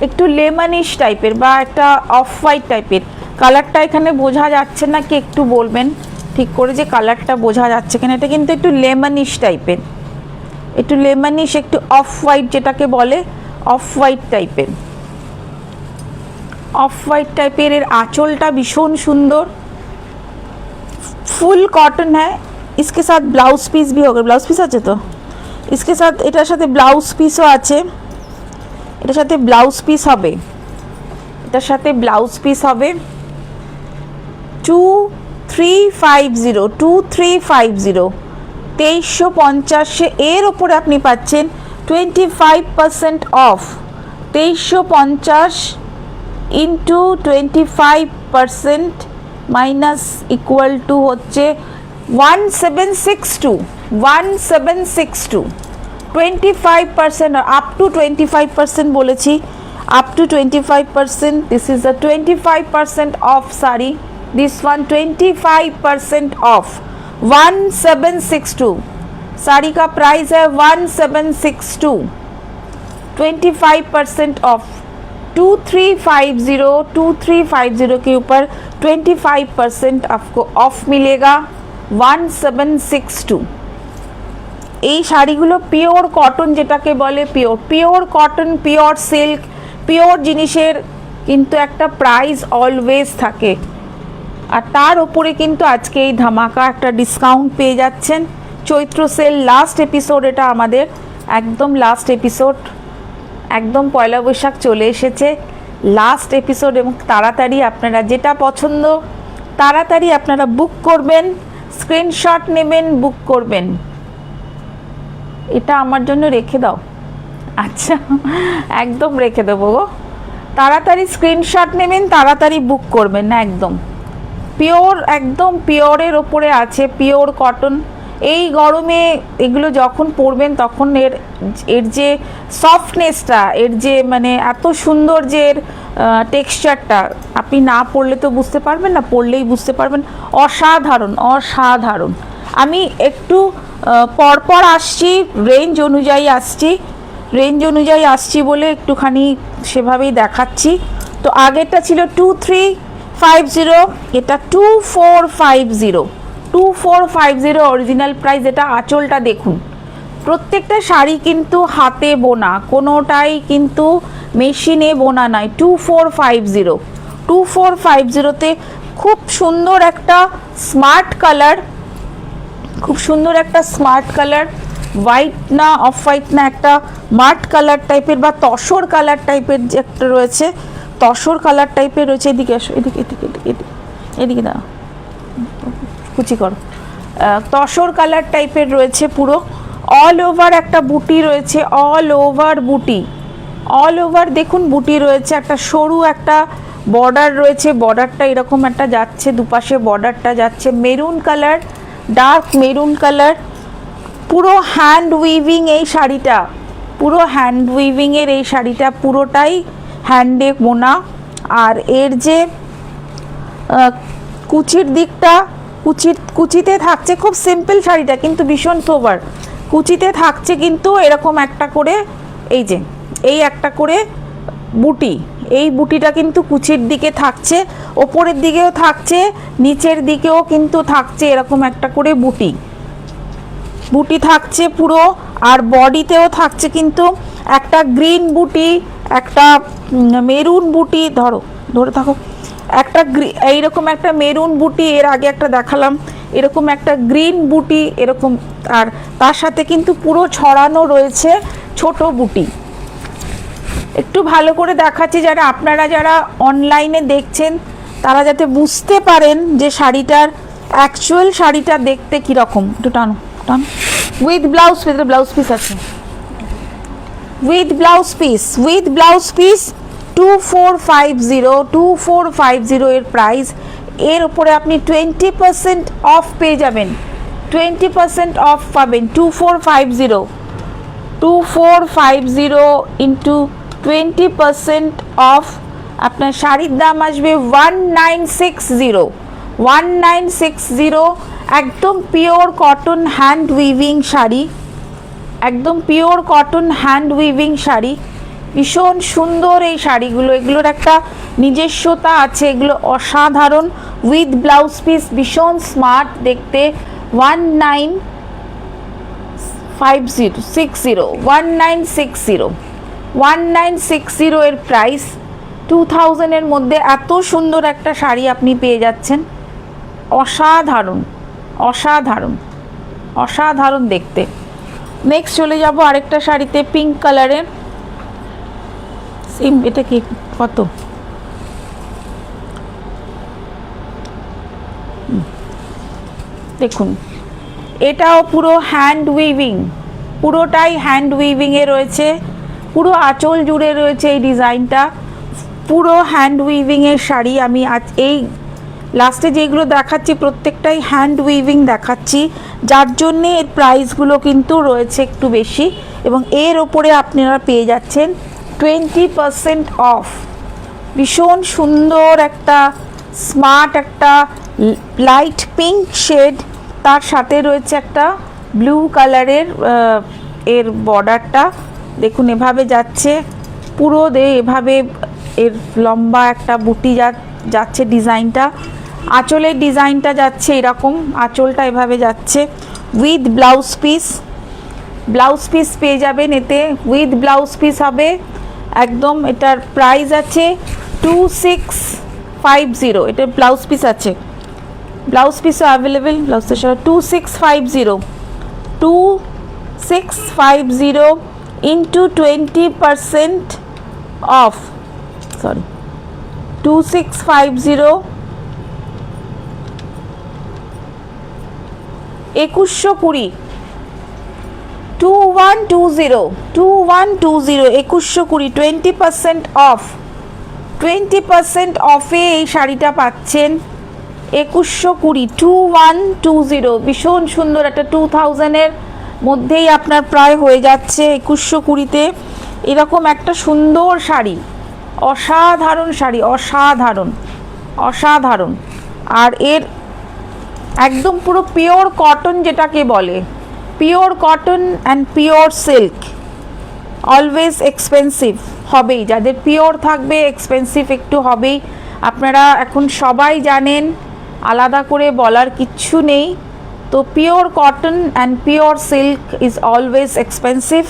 একটু লেমনিশ টাইপের বা একটা অফ হোয়াইট টাইপের কালারটা। এখানে বোঝা যাচ্ছে না কি একটু বলবেন ঠিক করে যে কালারটা বোঝা যাচ্ছে কিনা। এটা কিন্তু একটু লেমনিশ টাইপের, একটু লেমনিশ, একটু অফ হোয়াইট যেটাকে বলে, অফ হোয়াইট টাইপের, অফ হোয়াইট টাইপের। এর আঁচলটা ভীষণ সুন্দর, फुल कॉटन है। इसके साथ ब्लाउज पीस भी होगा, ब्लाउज पीस আছে তো इसके साथ, এটার সাথে ব্লাউজ পিসও আছে, এটার সাথে ব্লাউজ পিস হবে, এটার সাথে ব্লাউজ পিস হবে। 2350, 2350, 2350 এর ওপরে আপনি পাচ্ছেন 25% of. 2350 into 25%, minus equal to হচ্ছে 1762, 1762, 25% আপ টু 25% বলেছি, up to 25%, this is the 25% of sari, this one 25% of 1762, sari का प्राइस है 1762, 25% ऑफ 2350, 2350 के ऊपर 25% आपको ऑफ मिलेगा 1762। এই শাড়িগুলো পিওর কটন, যেটাকে বলে pure cotton, pure silk, pure জিনিসের কিন্তু একটা প্রাইস অলওয়েজ থাকে। আর তার উপরে কিন্তু আজকে এই ধামাকা একটা ডিসকাউন্ট পেয়ে যাচ্ছেন। চৈত্র সেল লাস্ট এপিসোড, এটা আমাদের একদম লাস্ট এপিসোড, একদম পয়লা বৈশাখ চলে এসেছে, লাস্ট এপিসোড। এবং তাড়াতাড়ি আপনারা যেটা পছন্দ তাড়াতাড়ি আপনারা বুক করবেন, স্ক্রিনশট নেবেন, বুক করবেন। এটা আমার জন্য রেখে দাও, আচ্ছা একদম রেখে দেবো গো। তাড়াতাড়ি স্ক্রিনশট নেবেন, তাড়াতাড়ি বুক করবেন না, একদম পিওর, একদম পিওরের ওপরে আছে, পিওর কটন। এই গরমে এগুলো যখন পরবেন তখন এর যে সফটনেসটা, এর যে মানে এত সুন্দর যে এর টেক্সচারটা, আপনি না পরলে তো বুঝতে পারবেন না, পরলেই বুঝতে পারবেন। অসাধারণ, অসাধারণ। আমি একটু পরপর আসছি, রেঞ্জ অনুযায়ী আসছি বলে একটুখানি সেভাবেই দেখাচ্ছি। তো আগেরটা ছিল 2350, এটা 2450, 2450 অরিজিনাল প্রাইস। এটা আঁচলটা দেখুন, প্রত্যেকটা শাড়ি কিন্তু হাতে বোনা, কোনোটাই কিন্তু মেশিনে বোনা নয়। 2450, 2450তে খুব সুন্দর একটা স্মার্ট কালার, খুব সুন্দর একটা স্মার্ট কালার, হোয়াইট না অফ হোয়াইট না, একটা মাট কালার টাইপের বা তসর কালার টাইপের যে একটা রয়েছে, তসর কালার টাইপের রয়েছে। এদিকে আসো, এদিকে এদিকে এদিকে এদিকে দাও, কুচি করো। তসর কালার টাইপের রয়েছে পুরো, অল ওভার একটা বুটি রয়েছে, অল ওভার বুটি, অল ওভার দেখুন বুটি রয়েছে, একটা সরু একটা বর্ডার রয়েছে, বর্ডারটা এরকম একটা যাচ্ছে, দুপাশে বর্ডারটা যাচ্ছে maroon colour, dark maroon colour, পুরো হ্যান্ড উইভিং এই শাড়িটা, পুরো হ্যান্ড উইভিংয়ের এই শাড়িটা পুরোটাই হ্যান্ডে বোনা। আর এর যে কুচির দিকটা, কুচিতে থাকছে, খুব সিম্পল শাড়িটা কিন্তু ভীষণ সোবার, কুচিতে থাকছে কিন্তু এরকম একটা করে, এই যে এই একটা করে বুটি, এই বুটিটা কিন্তু কুচির দিকে থাকছে, ওপরের দিকেও থাকছে, নিচের দিকেও কিন্তু থাকছে এরকম একটা করে বুটি, বুটি থাকছে পুরো। আর বডিতেও থাকছে কিন্তু একটা গ্রিন বুটি, একটা মেরুন বুটি, ধরে থাকো, একটা এইরকম একটা মেরুন বুটি, এর আগে একটা দেখালাম, এরকম একটা গ্রিন বুটি এরকম। আর তার সাথে কিন্তু পুরো ছড়ানো রয়েছে ছোট বুটি। একটু ভালো করে দেখাচ্ছি, আপনারা যারা অনলাইনে দেখছেন তারা যাতে বুঝতে পারেন যে শাড়িটার অ্যাকচুয়াল শাড়িটা দেখতে কীরকম। একটু টানো টানো। With blouse piece, blouse piece আছে, with blouse piece, with blouse piece 2450, 2450 এর প্রাইস। এর উপরে আপনি 20% অফ পেয়ে যাবেন, 20% অফ পাবেন। 2450 ইন্টু 20% অফ, আপনার শাড়ির দাম আসবে 1960, 1960। একদম pure cotton hand weaving sari, একদম pure cotton hand weaving sari, ভীষণ সুন্দর এই শাড়িগুলো, এগুলোর একটা নিজস্বতা আছে, এগুলো অসাধারণ। উইথ ব্লাউজ পিস, ভীষণ স্মার্ট দেখতে। 1960 এর প্রাইস। 2000 এর মধ্যে এত সুন্দর একটা শাড়ি আপনি পেয়ে যাচ্ছেন, অসাধারণ, অসাধারণ, অসাধারণ দেখতে। নেক্সট চলে যাব আরেকটা শাড়িতে, পিঙ্ক কালারের, সেম। এটা কি কত? দেখুন, এটাও পুরো হ্যান্ড উইভিং, পুরোটাই হ্যান্ড উইভিংয়ে রয়েছে, পুরো আঁচল জুড়ে রয়েছে এই ডিজাইনটা, পুরো হ্যান্ড উইভিংয়ের শাড়ি। আমি আজ এই লাস্টে যেগুলো দেখাচ্ছি প্রত্যেকটাই হ্যান্ড উইভিং দেখাচ্ছি, যার জন্যে এর প্রাইসগুলো কিন্তু রয়েছে একটু বেশি। এবং এর ওপরে আপনারা পেয়ে যাচ্ছেন 20% অফ। ভীষণ সুন্দর একটা স্মার্ট একটা লাইট পিঙ্ক শেড, তার সাথে রয়েছে একটা ব্লু কালারের এর বর্ডারটা দেখুন এভাবে যাচ্ছে পুরো এভাবে এর লম্বা একটা বুটি যাচ্ছে ডিজাইনটা। আঁচলের ডিজাইনটা যাচ্ছে এরকম, আঁচলটা এভাবে যাচ্ছে with blouse piece. Blouse piece পেয়ে যাবেন এতে, উইথ ব্লাউজ পিস হবে একদম। এটার প্রাইস আছে 2650। এটার ব্লাউজ পিস আছে, ব্লাউজ পিসও অ্যাভেলেবেল। ব্লাউজের সাথে 2650 ইন্টু 20% অফ, সরি 2650 2120 2120 2120 20% অফ। 20% অফে এই শাড়িটা পাচ্ছেন 2120 2120। ভীষণ সুন্দর একটা 2000-এর মধ্যেই আপনার প্রায় হয়ে যাচ্ছে 2120-তে এরকম একটা সুন্দর শাড়ি। অসাধারণ শাড়ি, অসাধারণ অসাধারণ। আর এর একদম পুরো পিওর কটন যেটাকে বলে, pure cotton and pure silk. Always expensive হবেই, যাদের পিওর থাকবে এক্সপেন্সিভ একটু হবেই। আপনারা এখন সবাই জানেন, আলাদা করে বলার কিচ্ছু নেই। তো pure cotton and pure silk is always expensive.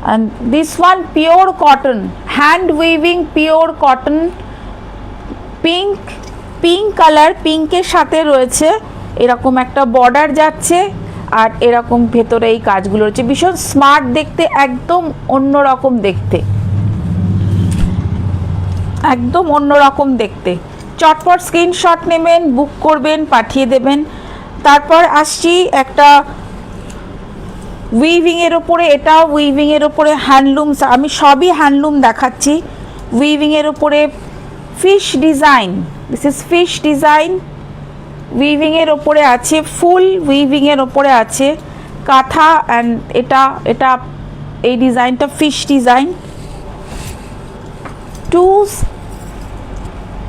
And this one pure cotton, hand weaving pure cotton, pink colour, পিঙ্কের সাথে রয়েছে এরকম একটা বর্ডার যাচ্ছে আর এরকম ভেতরে এই কাজগুলো রয়েছে। ভীষণ স্মার্ট দেখতে, একদম অন্যরকম দেখতে, একদম অন্যরকম দেখতে। চটপট স্ক্রিনশট নেবেন, বুক করবেন, পাঠিয়ে দেবেন। তারপর আসছি একটা উইভিংয়ের ওপরে, এটাও উইভিংয়ের ওপরে হ্যান্ডলুম। আমি সবই হ্যান্ডলুম দেখাচ্ছি। উইভিংয়ের ওপরে fish design, this is fish design. উইভিংয়ের ওপরে আছে, ফুল উইভিংয়ের ওপরে আছে কাঁথা। অ্যান্ড এটা এই ডিজাইনটা ফিশ ডিজাইন।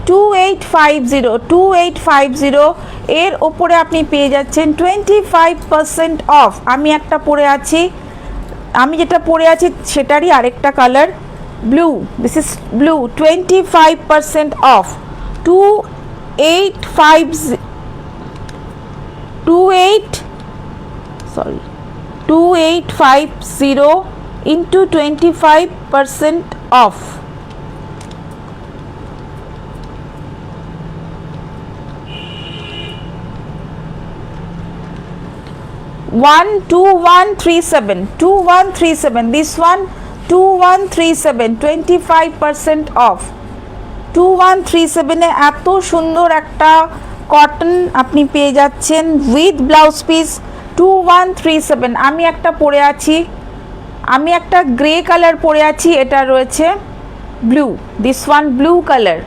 2850 এর ওপরে আপনি পেয়ে যাচ্ছেন 25% অফ। আমি একটা পরে আছি, আমি যেটা পরে আছি সেটারই আরেকটা colour blue, this is blue. 25% of. 2850 into 25% of. One 2137 this one 2137 25% off। 2137 এ এত সুন্দর একটা কটন আপনি পেয়ে যাচ্ছেন উইথ ব্লাউজ পিস। 2137 আমি একটা পরে আছি, আমি একটা গ্রে কালার পরে আছি, এটা রয়েছে blue, this one blue colour.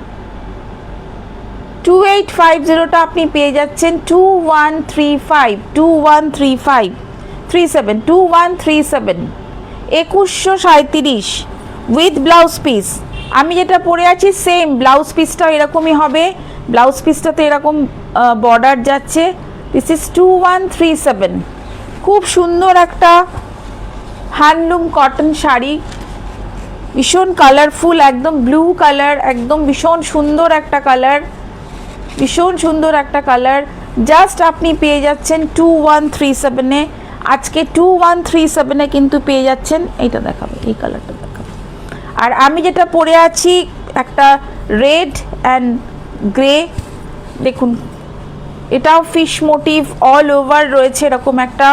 2850টা আপনি পেয়ে যাচ্ছেন 2137 2137 উইথ ব্লাউজ পিস। আমি যেটা পরে আছি সেম ব্লাউজ পিসটাও এরকমই হবে, ব্লাউজ পিসটাতে এরকম বর্ডার যাচ্ছে। This is 2137। খুব সুন্দর একটা হ্যান্ডলুম কটন শাড়ি, ভীষণ কালারফুল, একদম ব্লু কালার, একদম ভীষণ সুন্দর একটা কালার, ভীষণ সুন্দর একটা কালার। জাস্ট আপনি পেয়ে যাচ্ছেন 2137-এ। আজকে 2137-এ কিন্তু পেয়ে যাচ্ছেন, এইটা দেখাবে, এই কালারটা দেখাবে। আর আমি যেটা পরে আছি একটা রেড অ্যান্ড গ্রে, দেখুন এটাও ফিশ মোটিভ অল ওভার রয়েছে এরকম একটা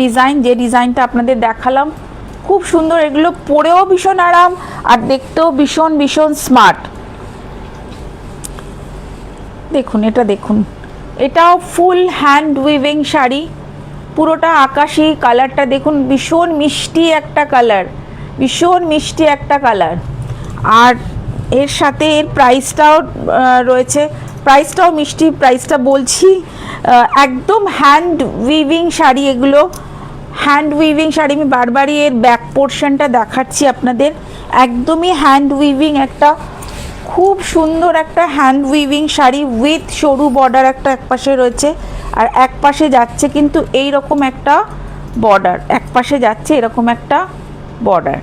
ডিজাইন, যে ডিজাইনটা আপনাদের দেখালাম। খুব সুন্দর, এগুলো পরেও ভীষণ আরাম আর দেখতেও ভীষণ ভীষণ স্মার্ট। দেখুন এটা, দেখুন এটাও ফুল হ্যান্ড উইভিং শাড়ি, পুরোটা আকাশি কালারটা দেখুন, ভীষণ মিষ্টি একটা কালার, ভীষণ মিষ্টি একটা কালার। আর এর সাথে এর প্রাইসটাও রয়েছে প্রাইসটাও মিষ্টি, প্রাইসটা বলছি। একদম হ্যান্ড উইভিং শাড়ি এগুলো, হ্যান্ড উইভিং শাড়ি। আমি বারবারই এর ব্যাক পোর্শনটা দেখাচ্ছি আপনাদের, একদমই হ্যান্ড উইভিং একটা খুব সুন্দর একটা হ্যান্ড উইভিং শাড়ি উইথ সরু বর্ডার একটা একপাশে রয়েছে, আর একপাশে যাচ্ছে কিন্তু এই রকম একটা বর্ডার, একপাশে যাচ্ছে এরকম একটা বর্ডার।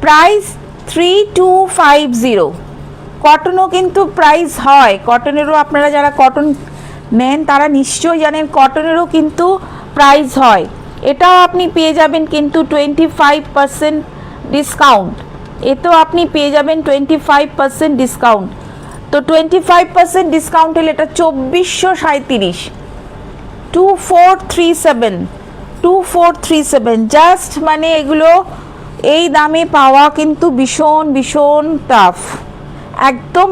প্রাইস 3250। কটনও কিন্তু প্রাইস হয়, কটনেরও আপনারা যারা কটন নেন তারা নিশ্চয়ই জানেন কটনেরও কিন্তু প্রাইস হয়। এটাও আপনি পেয়ে যাবেন কিন্তু 25% ডিসকাউন্ট, এতেও আপনি পেয়ে যাবেন 25% ডিসকাউন্ট। তো 25% ডিসকাউন্ট হলে এটা 2437, 2437 জাস্ট। মানে এগুলো এই দামে পাওয়া কিন্তু ভীষণ ভীষণ টাফ। একদম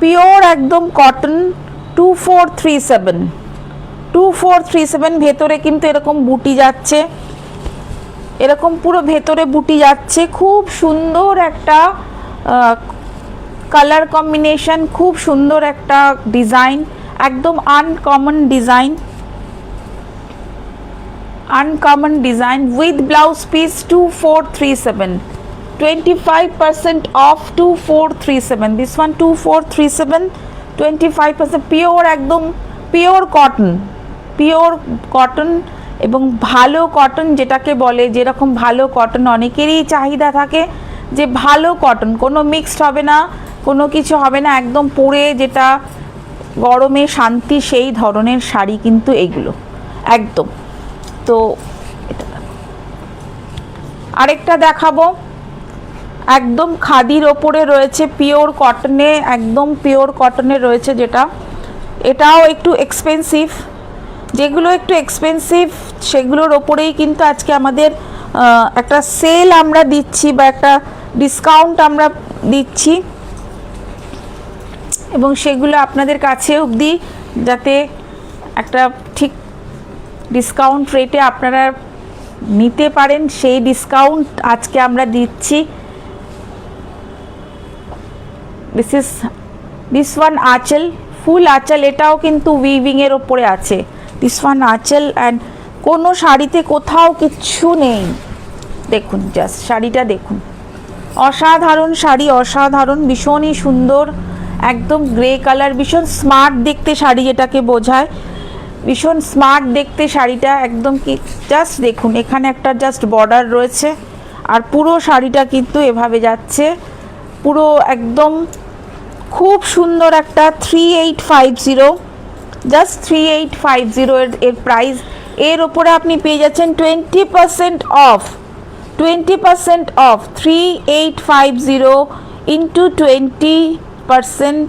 পিওর একদম কটন 2437 ভেতরে কিন্তু এরকম বুটি যাচ্ছে, এরকম পুরো ভেতরে বুটি যাচ্ছে, খুব সুন্দর একটা কালার কম্বিনেশন, খুব সুন্দর একটা ডিজাইন, একদম uncommon design with blouse piece 2437, 25% off 2437, this one 2437, 25% pure, একদম পিওর কটন এবং ভালো কটন যেটাকে বলে, যেরকম ভালো কটন অনেকেরই চাহিদা থাকে যে ভালো কটন, কোনো মিক্সড হবে না, কোনো কিছু হবে না, একদম পরে যেটা গরমে শান্তি সেই ধরনের শাড়ি কিন্তু এগুলো একদম। তো আরেকটা দেখাবো, একদম খাদির ওপরে রয়েছে, পিওর কটনে, একদম পিওর কটনে রয়েছে যেটা, এটাও একটু এক্সপেন্সিভ, যেগুলো একটু এক্সপেন্সিভ সেগুলোর ওপরেই কিন্তু আজকে আমাদের একটা সেল আমরা দিচ্ছি বা একটা ডিসকাউন্ট আমরা দিচ্ছি, এবং সেগুলো আপনাদের কাছে অবধি যাতে একটা ঠিক ডিসকাউন্ট রেটে আপনারা নিতে পারেন সেই ডিসকাউন্ট আজকে আমরা দিচ্ছি। দিস ওয়ান আঁচল, ফুল আঁচল, এটাও কিন্তু উইভিং এর ওপরে আছে। দিস ওয়ান আঁচল, অ্যান্ড কোনো শাড়িতে কোথাও কিচ্ছু নেই, দেখুন জাস্ট শাড়িটা দেখুন, অসাধারণ শাড়ি, অসাধারণ, ভীষণই সুন্দর, একদম গ্রে কালার, ভীষণ স্মার্ট দেখতে শাড়ি যেটাকে বোঝায়, ভীষণ স্মার্ট দেখতে শাড়িটা একদম। কি জাস্ট দেখুন, এখানে একটা জাস্ট বর্ডার রয়েছে, আর পুরো শাড়িটা কিন্তু এভাবে যাচ্ছে, পুরো একদম খুব সুন্দর একটা 3850, জাস্ট 3850 এর প্রাইস। এর ওপরে আপনি পেয়ে যাচ্ছেন 20% of, 3850 into 20%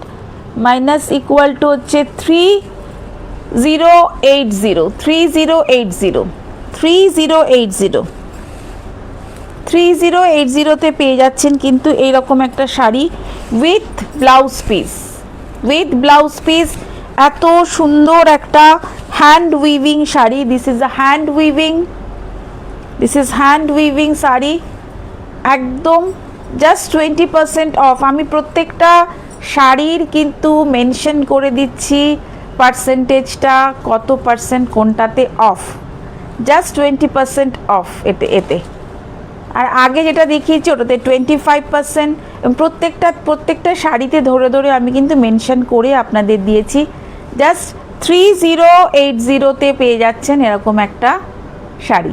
minus equal to হচ্ছে 3080তে পেয়ে যাচ্ছেন কিন্তু এইরকম একটা শাড়ি উইথ ব্লাউজ পিস, এত সুন্দর একটা hand weaving sari. This is hand weaving sari, একদম জাস্ট 20% অফ। আমি প্রত্যেকটা শাড়ির কিন্তু মেনশন করে দিচ্ছি পার্সেন্টেজটা, কত পার্সেন্ট কোনটাতে অফ, জাস্ট 20% অফ এতে। আর আগে যেটা দেখিয়েছি ওটাতে 25%, এবং প্রত্যেকটা শাড়িতে ধরে ধরে আমি কিন্তু মেনশন করে আপনাদের দিয়েছি। জাস্ট 3080তে পেয়ে যাচ্ছেন এরকম একটা শাড়ি,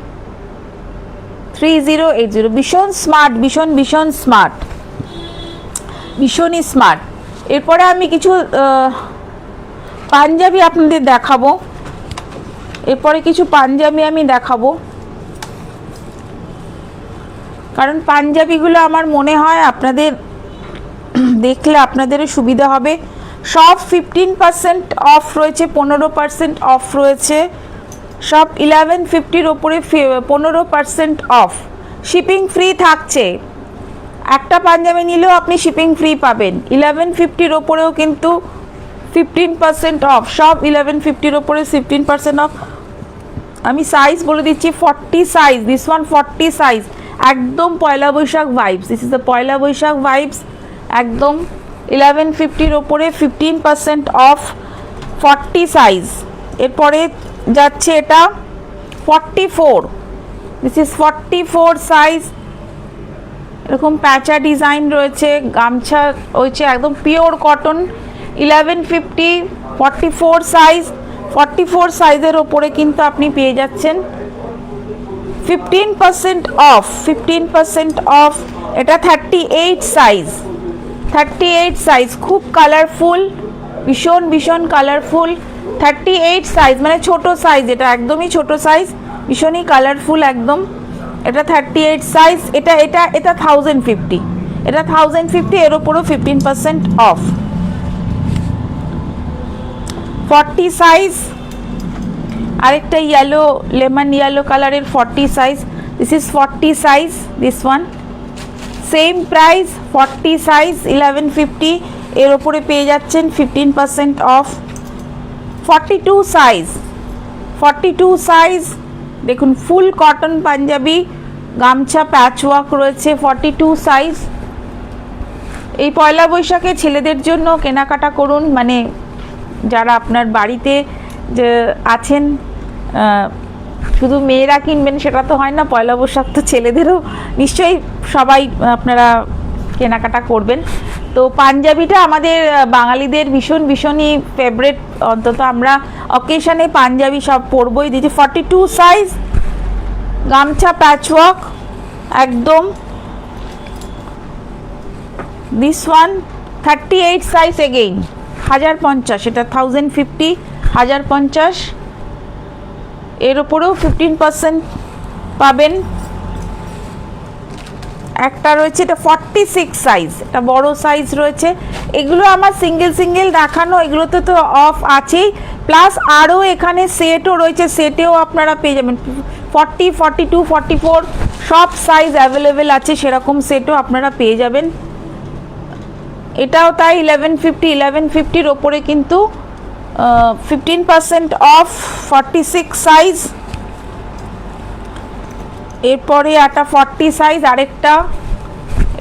3080, ভীষণ স্মার্ট, ভীষণ স্মার্ট, ভীষণই স্মার্ট। এরপরে আমি কিছু পাঞ্জাবি আপনাদের দেখাবো, এরপরে কিছু পাঞ্জাবি আমি দেখাবো, কারণ পাঞ্জাবিগুলো আমার মনে হয় আপনাদের দেখলে আপনাদেরও সুবিধা হবে। সব 15% অফ রয়েছে, 15% অফ রয়েছে, সব 1150-র ওপরে 15% অফ, শিপিং ফ্রি থাকছে। একটা পাঞ্জাবি নিলেও আপনি শিপিং ফ্রি পাবেন। 1150-র ওপরেও কিন্তু 15% অফ, সব 1150-র ওপরে 15% অফ। আমি সাইজ বলে দিচ্ছি, 40 সাইজ, দিস ওয়ান 40 সাইজ, একদম Poila Baishakh vibes, this is the Poila Baishakh vibes, একদম 1150 ওপরে 15% অফ, 40 সাইজ। এরপরে যাচ্ছে এটা 44, দিস ইজ 44 সাইজ। এরকম প্যাচা ডিজাইন রয়েছে, গামছা রয়েছে একদম পিওর কটন, 1150, 44 সাইজ। 44 সাইজের ওপরে কিন্তু আপনি পেয়ে যাচ্ছেন 15% অফ, 15% অফ। এটা 38 সাইজ, 38 সাইজ, খুব কালারফুল, ভীষণ ভীষণ কালারফুল। 38 সাইজ মানে ছোট সাইজ, এটা একদমই ছোট সাইজ, ভীষণই কালারফুল একদম। এটা 38 সাইজ, এটা এটা এটা 1050, এটা 1050, এর ওপরও 15% অফ। 40 সাইজ, আরেকটা ইয়েলো, লেমন ইয়েলো কালারের 40 size, this is 40 size, this one same price, 40 size 1150, এর ওপরে পেয়ে যাচ্ছেন 15% অফ। 42 সাইজ, 42 সাইজ, দেখুন ফুল কটন পাঞ্জাবি, গামছা প্যাচওয়ার্ক রয়েছে, 42 সাইজ। এই পয়লা বৈশাখে ছেলেদের জন্য কেনাকাটা করুন, মানে যারা আপনার বাড়িতে যে আছেন, শুধু মেয়েরা কিনবেন সেটা তো হয় না, পয়লা বৈশাখ তো ছেলেদেরও নিশ্চয়ই সবাই আপনারা কেনাকাটা করবেন। তো পাঞ্জাবিটা আমাদের বাঙালিদের ভীষণ ভীষণই ফেভারেট, অন্তত আমরা অকেশনে পাঞ্জাবি সব পরবই দিয়েছি। 42 সাইজ, গামছা প্যাচওয়ার্ক একদম, দিস ওয়ান 38 সাইজ এগেইন, 1050, এটা 1050, 1050, এর ওপরেও 15% পাবেন। একটা রয়েছে এটা 46 সাইজ, এটা বড় সাইজ রয়েছে। এগুলো আমার সিঙ্গেল সিঙ্গেল দেখানো, এগুলোতে তো অফ আছেই, প্লাস আরও এখানে সেটও রয়েছে, সেটেও আপনারা পেয়ে যাবেন। 40, 42, 44 সব সাইজ অ্যাভেলেবেল আছে, সেরকম সেটও আপনারা পেয়ে যাবেন। এটাও তাই 1150, 1150-র ওপরে কিন্তু 15% অফ, 46 সাইজ। এরপরে একটা 40 সাইজ, আরেকটা,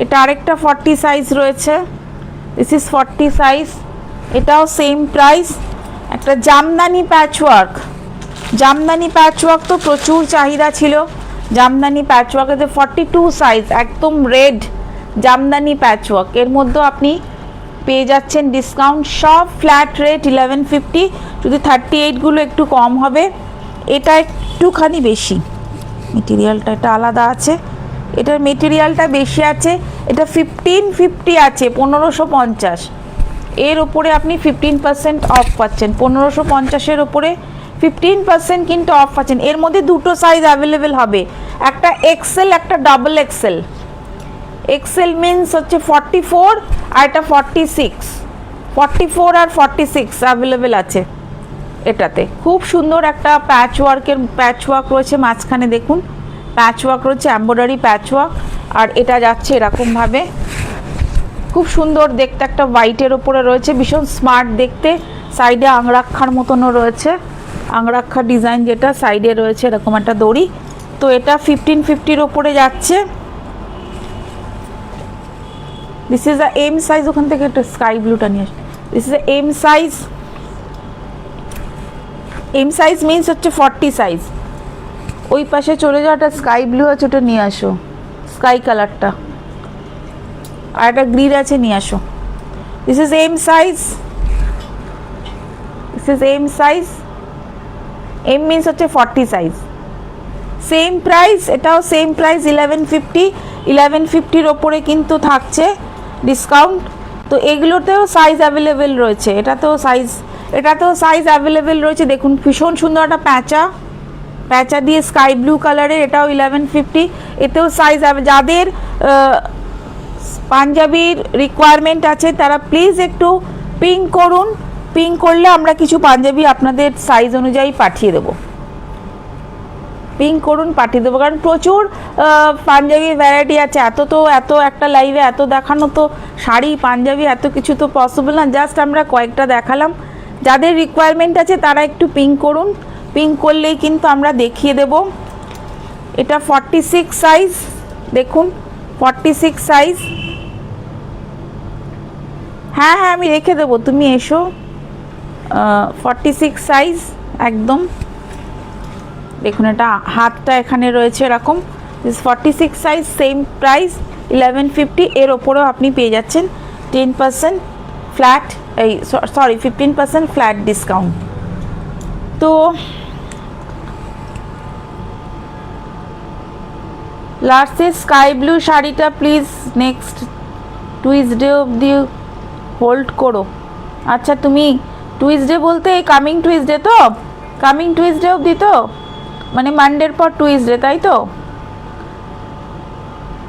এটা আরেকটা 40 সাইজ রয়েছে, দিস ইজ 40 সাইজ, এটাও সেম প্রাইস। একটা জামদানি প্যাচওয়ার্ক, জামদানি প্যাচওয়ার্ক তো প্রচুর চাহিদা ছিল, জামদানি প্যাচওয়ার্কেতে 42 সাইজ, একদম রেড জামদানি প্যাচওয়ার্ক, এর মধ্যে আপনি পেয়ে যাচ্ছেন ডিসকাউন্ট, সব ফ্ল্যাট রেট 1150, যদি 38গুলো একটু কম হবে, এটা একটুখানি বেশি, মেটেরিয়ালটা এটা আলাদা আছে, এটার মেটেরিয়ালটা বেশি আছে, এটা 1550 আছে, 1550, এর ওপরে আপনি 15% অফ পাচ্ছেন, 1550-এর ওপরে 15% কিন্তু অফ পাচ্ছেন। এর মধ্যে দুটো সাইজ অ্যাভেলেবেল হবে, একটা এক্সেল, একটা ডাবল এক্সেল। এক্সেল মিনস হচ্ছে 44, আর এটা 46, 44 আর 46 অ্যাভেলেবেল আছে এটাতে। খুব সুন্দর একটা প্যাচওয়ার্কের প্যাচওয়ার্ক রয়েছে মাঝখানে, দেখুন প্যাচওয়ার্ক রয়েছে, এমব্রয়ডারি প্যাচওয়ার্ক, আর এটা যাচ্ছে এরকমভাবে, খুব সুন্দর দেখতে, একটা হোয়াইটের ওপরে রয়েছে, ভীষণ স্মার্ট দেখতে, সাইডে আংরাক্ষার মতনও রয়েছে, আংরাক্ষা ডিজাইন যেটা সাইডে রয়েছে এরকম একটা দড়ি। তো এটা 1550-র ওপরে যাচ্ছে, this is the M size, ওখান থেকে একটা স্কাই ব্লুটা নিয়ে আসে, this is the M size, M size means হচ্ছে 40 সাইজ। ওই পাশে চলে যাও, একটা স্কাই ব্লু আছে, ওটা নিয়ে আসো, স্কাই কালারটা, আর একটা গ্রিন আছে, নিয়ে আসো। This is M size, this is M size, M means হচ্ছে 40 সাইজ, সেম প্রাইস, এটাও সেম প্রাইস 1150, 1150-র ওপরে কিন্তু থাকছে ডিসকাউন্ট। তো এগুলোতেও সাইজ অ্যাভেলেবেল রয়েছে, এটাতেও সাইজ অ্যাভেলেবেল রয়েছে, দেখুন ভীষণ সুন্দর একটা প্যাঁচা দিয়ে স্কাই ব্লু কালারের, এটাও 1150, এতেও সাইজ, যাদের পাঞ্জাবির রিকোয়ারমেন্ট আছে তারা প্লিজ একটু পিং করুন, পিং করলে আমরা কিছু পাঞ্জাবি আপনাদের সাইজ অনুযায়ী পাঠিয়ে দেবো, পিং করুন পাঠিয়ে দেবো, কারণ প্রচুর পাঞ্জাবি ভ্যারাইটি আছে, এত একটা লাইভে এত দেখানো তো শাড়ি পাঞ্জাবি এত কিছু তো পসিবল না, জাস্ট আমরা কয়েকটা দেখালাম। যাদের রিকোয়ারমেন্ট আছে তারা একটু পিং করুন, পিং করলেই কিন্তু আমরা দেখিয়ে দেব। এটা 46 সাইজ, দেখুন 46 সাইজ, হ্যাঁ হ্যাঁ আমি রেখে দেবো, তুমি এসো। 46 সাইজ একদম, দেখুন এটা হাতটা এখানে রয়েছে এরকম। 46 সাইজ, সেম প্রাইস 1150। এর ওপরেও আপনি পেয়ে যাচ্ছেন 10% ফ্ল্যাট, এই সরি 15% ফ্ল্যাট ডিসকাউন্ট। তো লাস্টে স্কাই ব্লু শাড়িটা প্লিজ নেক্সট টুইসডে অবধি হোল্ড করো। আচ্ছা তুমি টুইসডে বলতে এই কামিং টুইসডে তো, কামিং টুইসডে অবধি তো, মানে মানডের পর টুইসডে, তাই তো?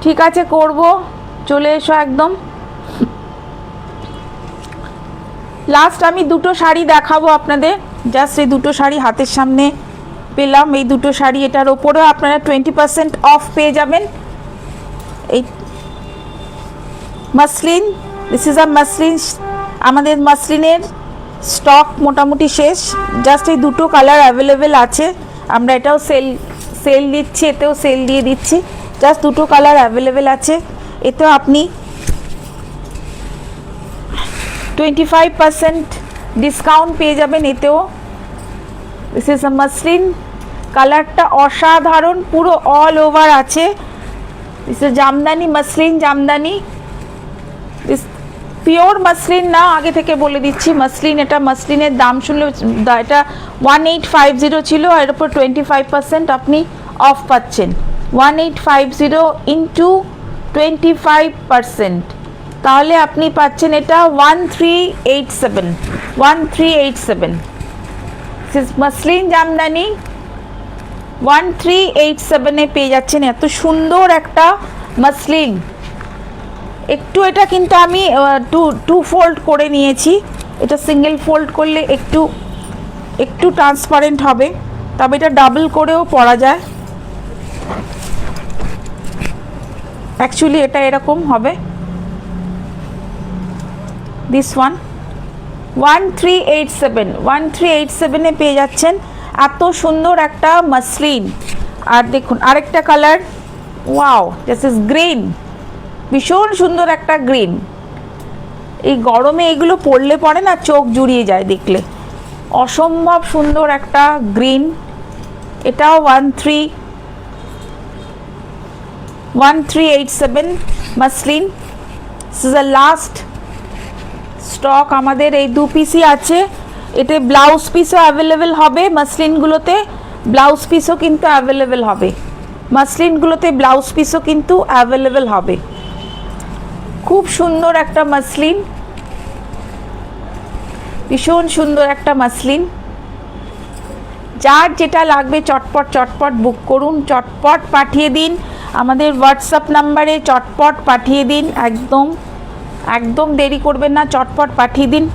ঠিক আছে, করব, চলে এসো একদম। লাস্ট আমি দুটো শাড়ি দেখাবো আপনাদের, জাস্ট এই দুটো শাড়ি হাতের সামনে পেলাম, এই দুটো শাড়ি, এটার ওপরেও আপনারা 20% অফ পেয়ে যাবেন। এই muslin, this is a muslin, আমাদের মাসলিনের স্টক মোটামুটি শেষ, জাস্ট এই দুটো কালার অ্যাভেলেবেল আছে। আমরা এটাও সেল দিচ্ছি, এতেও সেল দিয়ে দিচ্ছি, জাস্ট দুটো কালার অ্যাভেলেবেল আছে। এতেও আপনি 25% ডিসকাউন্ট পেয়ে যাবেন এতেও। দিস ইজ আ মাসলিন, কালারটা অসাধারণ, পুরো অল ওভার আছে। This is Jamdani, muslin Jamdani, this pure muslin না, আগে থেকে বলে দিচ্ছি মাসলিন। এটা মাসলিনের দাম শুনলে, এটা 1850 ছিল, এর উপর 25% আপনি অফ পাচ্ছেন। 1850 ইন্টু 25%, তাহলে আপনি পাচ্ছেন এটা 1387, 1387। মাসলিন জামদানি 1387-এ পেয়ে যাচ্ছেন এত সুন্দর একটা মাসলিন। একটু এটা কিন্তু আমি টু ফোল্ড করে নিয়েছি, এটা সিঙ্গেল ফোল্ড করলে একটু ট্রান্সপারেন্ট হবে, তবে এটা ডাবল করেও পরা যায়। অ্যাকচুয়ালি এটা এরকম হবে। দিস ওয়ান 1387-এ পেয়ে যাচ্ছেন এত সুন্দর একটা মাসলিন। আর দেখুন আরেকটা colour, wow, this is green, ভীষণ সুন্দর একটা গ্রিন। এই গরমে এগুলো পরলে পরে না চোখ জুড়িয়ে যায় দেখলে, অসম্ভব সুন্দর একটা গ্রিন। এটাও 1387 muslin. This is the last stock, আমাদের এই দু পিসই আছে। এতে ব্লাউজ পিসও অ্যাভেলেবেল হবে, মাসলিনগুলোতে ব্লাউজ পিসও কিন্তু অ্যাভেলেবেল হবে, মাসলিনগুলোতে ব্লাউজ পিসও কিন্তু অ্যাভেলেবেল হবে। খুব সুন্দর একটা মাসলিন, ভীষণ সুন্দর একটা মাসলিন। যার যেটা লাগবে চটপট বুক করুন, চটপট পাঠিয়ে দিন আমাদের হোয়াটসঅ্যাপ নাম্বারে, চটপট পাঠিয়ে দিন, একদম দেরি করবেন না, চটপট পাঠিয়ে দিন।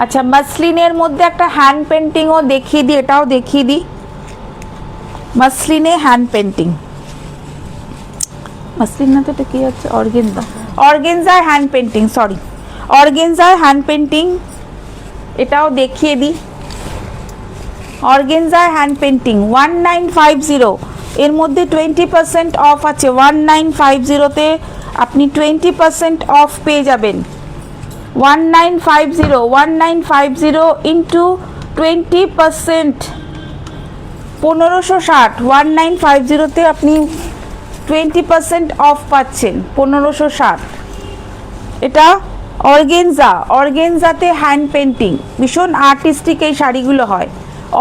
আচ্ছা, মাসলিনের মধ্যে একটা হ্যান্ড পেন্টিংও দেখিয়ে দিই, এটাও দেখিয়ে দিই। মাসলিনে হ্যান্ড পেন্টিং, মাসলিন না তো এটা কি আছে, অর্গেনজার hand painting, sorry, অর্গেনজার hand painting, এটাও দেখিয়ে দিই। অর্গেনজার হ্যান্ড পেন্টিং 1950, এর মধ্যে 20% অফ আছে। 1950-তে আপনি 20% অফ পেয়ে যাবেন। 1950 ইন্টু 20%, 1560। 1950-তে আপনি 20% অফ পাচ্ছেন, 1560। এটা অর্গেনজাতে হ্যান্ড পেন্টিং, ভীষণ আর্টিস্টিক এই শাড়িগুলো হয়।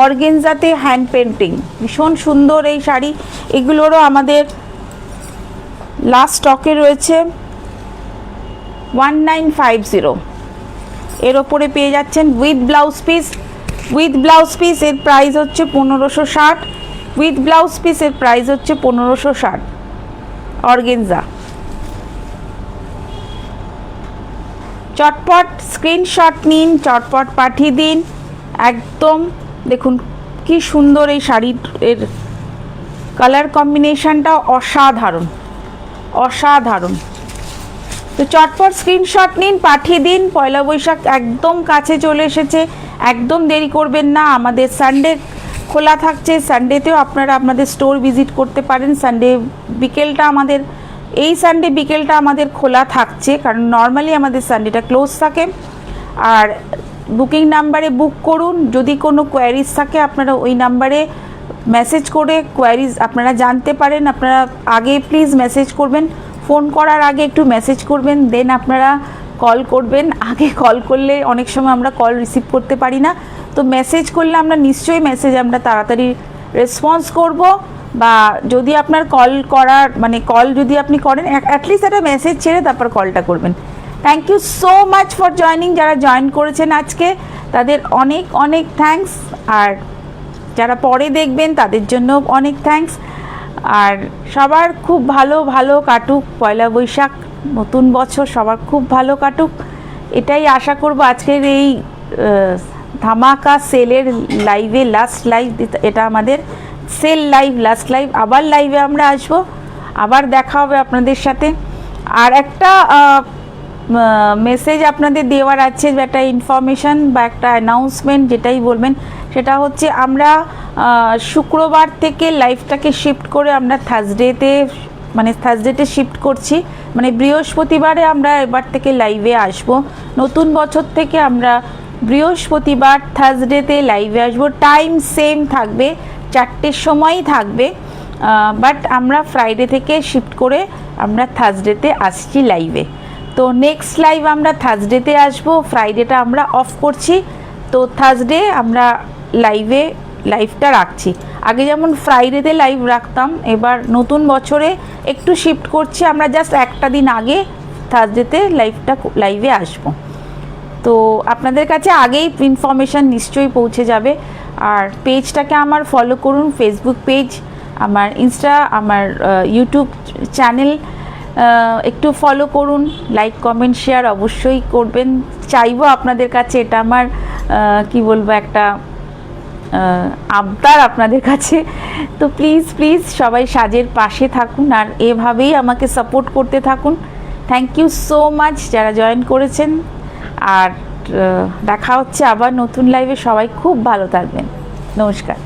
অর্গেনজাতে হ্যান্ড পেন্টিং, ভীষণ সুন্দর এই শাড়ি। এগুলোরও আমাদের লাস্ট স্টকে রয়েছে 1950। এর ওপরে পেয়ে যাচ্ছেন উইথ ব্লাউজ পিস, এর প্রাইস হচ্ছে 1560। উইথ ব্লাউজ পিস এর প্রাইস হচ্ছে 1560। অর্গেনজা, চটপট স্ক্রিনশট নিন, চটপট পাঠিয়ে দিন একদম। দেখুন কি সুন্দর এই শাড়ির, এর কালার কম্বিনেশনটা অসাধারণ। তো চটপট স্ক্রিনশট নিন, পাঠিয়ে দিন। পয়লা বৈশাখ একদম কাছে চলে এসেছে, একদম দেরি করবেন না। আমাদের সানডে খোলা থাকছে, সানডেতেও আপনারা আপনাদের স্টোর ভিজিট করতে পারেন। সানডে বিকেলটা আমাদের এই সানডে বিকেলটা আমাদের খোলা থাকছে, কারণ নর্মালি আমাদের সানডেটা ক্লোজ থাকে। আর বুকিং নাম্বারে বুক করুন। যদি কোনো কোয়ারিজ থাকে আপনারা ওই নাম্বারে মেসেজ করে কোয়ারিজ আপনারা জানতে পারেন। আপনারা আগে প্লিজ মেসেজ করবেন, ফোন করার আগে একটু মেসেজ করবেন, দেন আপনারা কল করবেন। আগে কল করলে অনেক সময় আমরা কল রিসিভ করতে পারি না, তো মেসেজ করলে আমরা নিশ্চয়ই আমরা তাড়াতাড়ি রেসপন্স করব। বা যদি আপনার কল করার মানে কল যদি আপনি করেন, অ্যাটলিস্ট একটা মেসেজ ছেড়ে তারপর কলটা করবেন। Thank you so much for joining. যারা জয়েন করেছেন আজকে তাদের অনেক অনেক থ্যাঙ্কস, আর যারা পরে দেখবেন তাদের জন্য অনেক থ্যাঙ্কস। আর সবার খুব ভালো ভালো কাটুক পয়লা বৈশাখ, নতুন বছর সবার খুব ভালো কাটুক, এটাই আশা করব। আজকের এই ধামাকা সেলের লাইভে লাস্ট লাইভ, এটা আমাদের সেল লাইভ লাস্ট লাইভ। আবার লাইভে আমরা আসবো, আবার দেখা হবে আপনাদের সাথে। আর একটা মেসেজ আপনাদের দেওয়ার আছে, একটা ইনফরমেশান বা একটা অ্যানাউন্সমেন্ট যেটাই বলবেন, সেটা হচ্ছে আমরা শুক্রবার থেকে লাইভটাকে শিফট করে আমরা থার্সডেতে শিফট করছি। মানে বৃহস্পতিবারে আমরা এবার থেকে লাইভে আসব। নতুন বছর থেকে আমরা বৃহস্পতিবার থার্সডেতে লাইভে আসব। টাইম সেম থাকবে, 4টের সময়ই থাকবে, বাট আমরা ফ্রাইডে থেকে শিফট করে আমরা থার্সডেতে আসছি লাইভে। তো নেক্সট লাইভ আমরা থার্সডেতে আসবো, ফ্রাইডেটা আমরা অফ করছি। তো থার্সডে আমরা লাইভটা রাখছি। আগে যেমন ফ্রাইডেতে লাইভ রাখতাম, এবার নতুন বছরে একটু শিফট করছি, আমরা জাস্ট একটা দিন আগে থার্সডেতে লাইভে আসবো। তো আপনাদের কাছে আগেই ইনফরমেশান নিশ্চয়ই পৌঁছে যাবে। আর পেজটাকে আমার ফলো করুন, ফেসবুক পেজ, আমার ইনস্টা, আমার ইউটিউব চ্যানেল একটু ফলো করুন, লাইক কমেন্ট শেয়ার অবশ্যই করবেন। চাইবো আপনাদের কাছে, এটা আমার কি বলবো, একটা আবদার আপনাদের কাছে। তো প্লিজ প্লিজ সবাই সাজের পাশে থাকুন আর এভাবেই আমাকে সাপোর্ট করতে থাকুন। থ্যাংক ইউ সো মাচ যারা জয়েন করেছেন। আর দেখা হচ্ছে আবার নতুন লাইভে। সবাই খুব ভালো থাকবেন। নমস্কার।